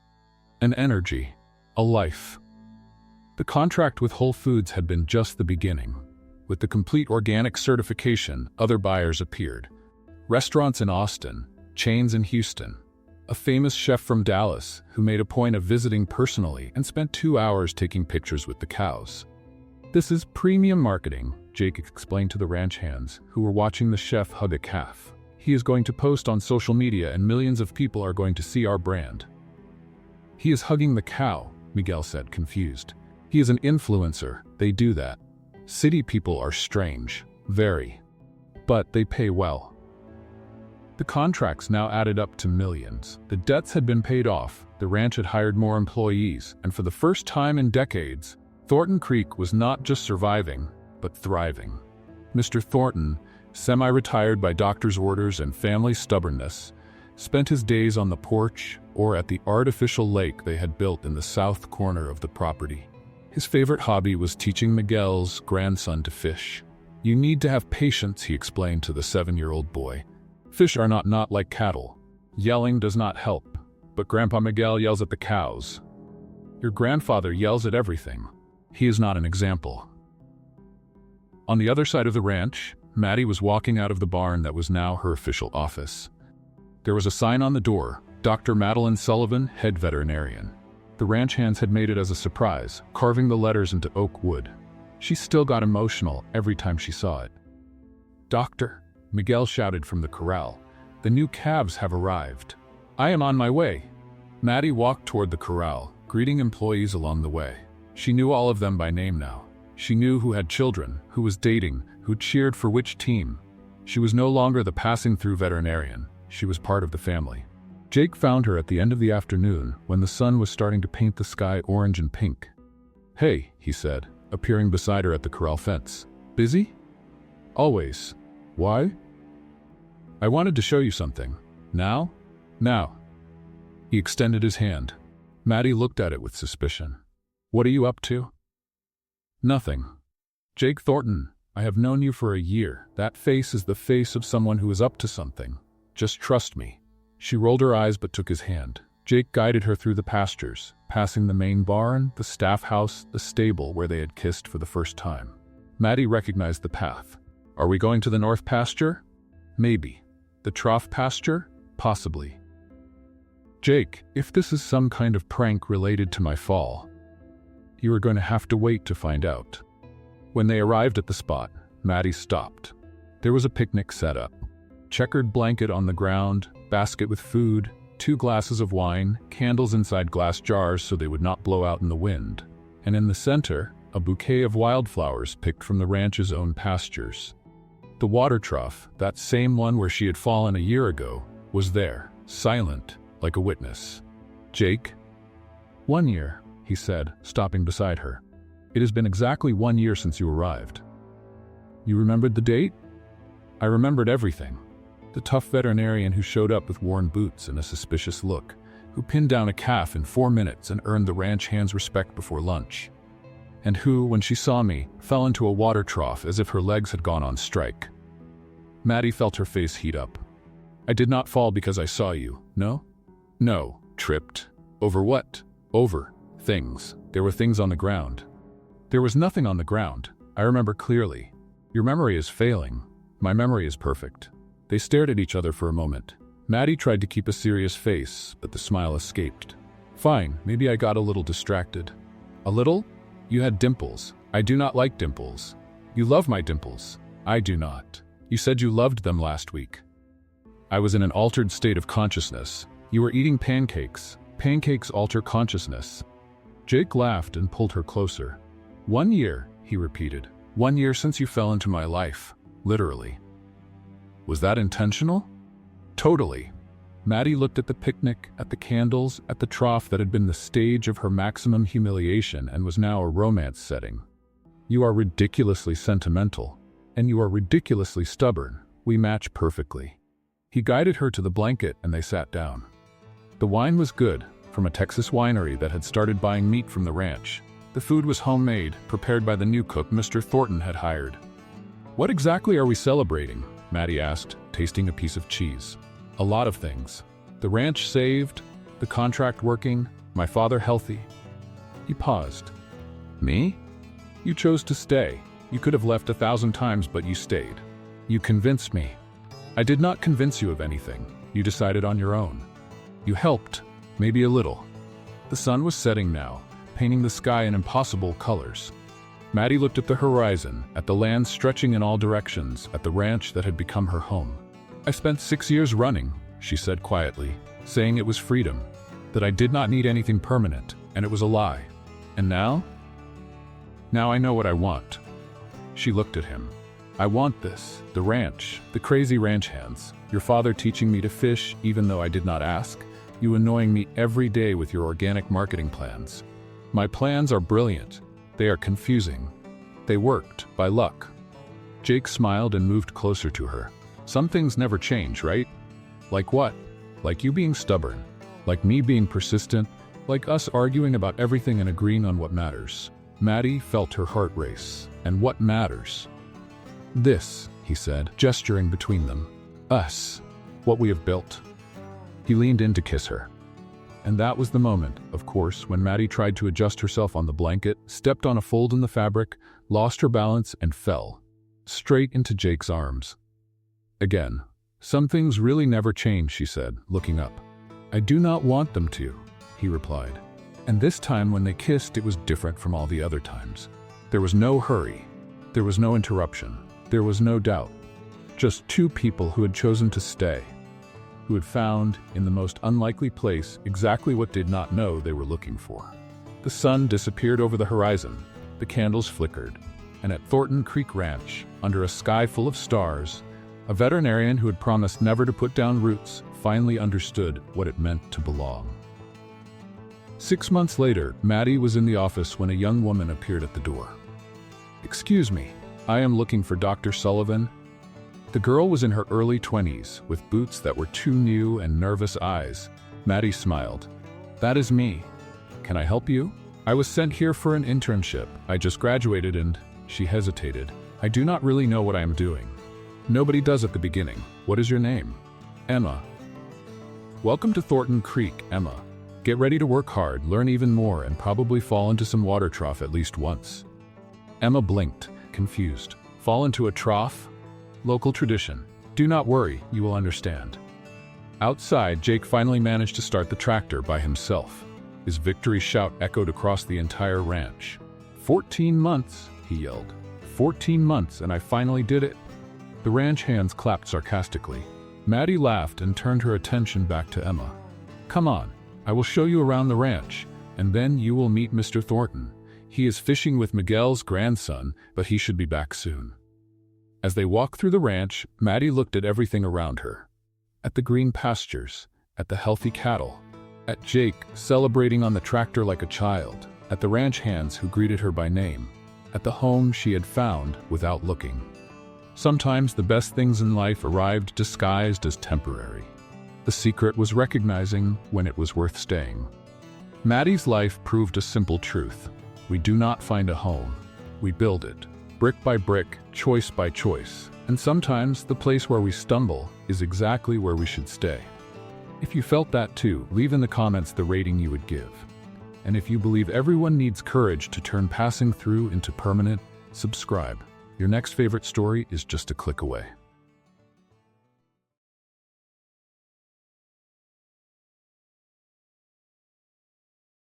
An energy. A life. The contract with Whole Foods had been just the beginning. With the complete organic certification, other buyers appeared. Restaurants in Austin, chains in Houston. A famous chef from Dallas who made a point of visiting personally and spent 2 hours taking pictures with the cows. "This is premium marketing," Jake explained to the ranch hands who were watching the chef hug a calf. "He is going to post on social media and millions of people are going to see our brand." "He is hugging the cow," Miguel said, confused. "He is an influencer. They do that. City people are strange. Very. But they pay well." The contracts now added up to millions. The debts had been paid off, the ranch had hired more employees, and for the first time in decades, Thornton Creek was not just surviving, but thriving. Mr. Thornton, semi-retired by doctor's orders and family stubbornness, spent his days on the porch or at the artificial lake they had built in the south corner of the property. His favorite hobby was teaching Miguel's grandson to fish. "You need to have patience," he explained to the 7-year-old boy. "Fish are not like cattle. Yelling does not help. But Grandpa Miguel yells at the cows. Your grandfather yells at everything. He is not an example." On the other side of the ranch, Maddie was walking out of the barn that was now her official office. There was a sign on the door, "Dr. Maddie Sullivan, head veterinarian." The ranch hands had made it as a surprise, carving the letters into oak wood. She still got emotional every time she saw it. "Doctor," Miguel shouted from the corral, "the new calves have arrived. I am on my way." Maddie walked toward the corral, greeting employees along the way. She knew all of them by name now. She knew who had children, who was dating, who cheered for which team. She was no longer the passing-through veterinarian. She was part of the family. Jake found her at the end of the afternoon when the sun was starting to paint the sky orange and pink. "Hey," he said, appearing beside her at the corral fence. "Busy?" "Always. Why?" "I wanted to show you something. Now?" "Now." He extended his hand. Maddie looked at it with suspicion. "What are you up to?" "Nothing." "Jake Thornton, I have known you for a year. That face is the face of someone who is up to something. Just trust me." She rolled her eyes but took his hand. Jake guided her through the pastures, passing the main barn, the staff house, the stable where they had kissed for the first time. Maddie recognized the path. "Are we going to the north pasture?" "Maybe." "The trough pasture?" "Possibly." "Jake, if this is some kind of prank related to my fall, you are going to have to wait to find out." When they arrived at the spot, Maddie stopped. There was a picnic set up. Checkered blanket on the ground, basket with food, 2 glasses of wine, candles inside glass jars so they would not blow out in the wind. And in the center, a bouquet of wildflowers picked from the ranch's own pastures. The water trough, that same one where she had fallen a year ago, was there, silent, like a witness. "Jake?" "1 year," he said, stopping beside her. "It has been exactly 1 year since you arrived." "You remembered the date?" "I remembered everything. The tough veterinarian who showed up with worn boots and a suspicious look, who pinned down a calf in 4 minutes and earned the ranch hand's respect before lunch. And who, when she saw me, fell into a water trough as if her legs had gone on strike." Maddie felt her face heat up. "I did not fall because I saw you, no?" "No." "Tripped? Over what?" "Over things. There were things on the ground." "There was nothing on the ground. I remember clearly." "Your memory is failing. My memory is perfect." They stared at each other for a moment. Maddie tried to keep a serious face, but the smile escaped. "Fine, maybe I got a little distracted." "A little? You had dimples. I do not like dimples." "You love my dimples." "I do not." You said you loved them last week. I was in an altered state of consciousness. You were eating pancakes. Pancakes alter consciousness. Jake laughed and pulled her closer. 1 year, he repeated. 1 year since you fell into my life. Literally. Was that intentional? Totally. Maddie looked at the picnic, at the candles, at the trough that had been the stage of her maximum humiliation and was now a romance setting. You are ridiculously sentimental, and you are ridiculously stubborn. We match perfectly. He guided her to the blanket and they sat down. The wine was good, from a Texas winery that had started buying meat from the ranch. The food was homemade, prepared by the new cook Mr. Thornton had hired. What exactly are we celebrating? Maddie asked, tasting a piece of cheese. A lot of things. The ranch saved, the contract working, my father healthy. He paused. Me? You chose to stay. You could have left 1,000 times, but you stayed. You convinced me. I did not convince you of anything. You decided on your own. You helped, maybe a little. The sun was setting now, painting the sky in impossible colors. Maddie looked at the horizon, at the land stretching in all directions, at the ranch that had become her home. I spent 6 years running, she said quietly, saying it was freedom, that I did not need anything permanent, and it was a lie. And now? Now I know what I want. She looked at him. I want this, the ranch, the crazy ranch hands, your father teaching me to fish even though I did not ask, you annoying me every day with your organic marketing plans. My plans are brilliant. They are confusing. They worked, by luck. Jake smiled and moved closer to her. Some things never change, right? Like what? Like you being stubborn. Like me being persistent. Like us arguing about everything and agreeing on what matters. Maddie felt her heart race. And what matters? This, he said, gesturing between them. Us. What we have built. He leaned in to kiss her. And that was the moment, of course, when Maddie tried to adjust herself on the blanket, stepped on a fold in the fabric, lost her balance, and fell. Straight into Jake's arms. Again. Some things really never change, she said, looking up. I do not want them to, he replied. And this time when they kissed, it was different from all the other times. There was no hurry. There was no interruption. There was no doubt. Just two people who had chosen to stay. Who had found, in the most unlikely place, exactly what did not know they were looking for. The sun disappeared over the horizon. The candles flickered. And at Thornton Creek Ranch, under a sky full of stars, a veterinarian who had promised never to put down roots finally understood what it meant to belong. 6 months later, Maddie was in the office when a young woman appeared at the door. Excuse me, I am looking for Dr. Sullivan. The girl was in her early 20s, with boots that were too new and nervous eyes. Maddie smiled. That is me. Can I help you? I was sent here for an internship. I just graduated and, she hesitated. I do not really know what I am doing. Nobody does at the beginning. What is your name? Emma. Welcome to Thornton Creek, Emma. Get ready to work hard, learn even more, and probably fall into some water trough at least once. Emma blinked, confused. Fall into a trough? Local tradition. Do not worry, you will understand. Outside, Jake finally managed to start the tractor by himself. His victory shout echoed across the entire ranch. 14 months, he yelled. 14 months, and I finally did it. The ranch hands clapped sarcastically. Maddie laughed and turned her attention back to Emma. Come on, I will show you around the ranch, and then you will meet Mr. Thornton. He is fishing with Miguel's grandson, but he should be back soon. As they walked through the ranch, Maddie looked at everything around her. At the green pastures, at the healthy cattle, at Jake celebrating on the tractor like a child, at the ranch hands who greeted her by name, at the home she had found without looking. Sometimes the best things in life arrived disguised as temporary. The secret was recognizing when it was worth staying. Maddie's life proved a simple truth. We do not find a home. We build it, brick by brick, choice by choice. And sometimes the place where we stumble is exactly where we should stay. If you felt that too, leave in the comments the rating you would give. And if you believe everyone needs courage to turn passing through into permanent, subscribe. Your next favorite story is just a click away.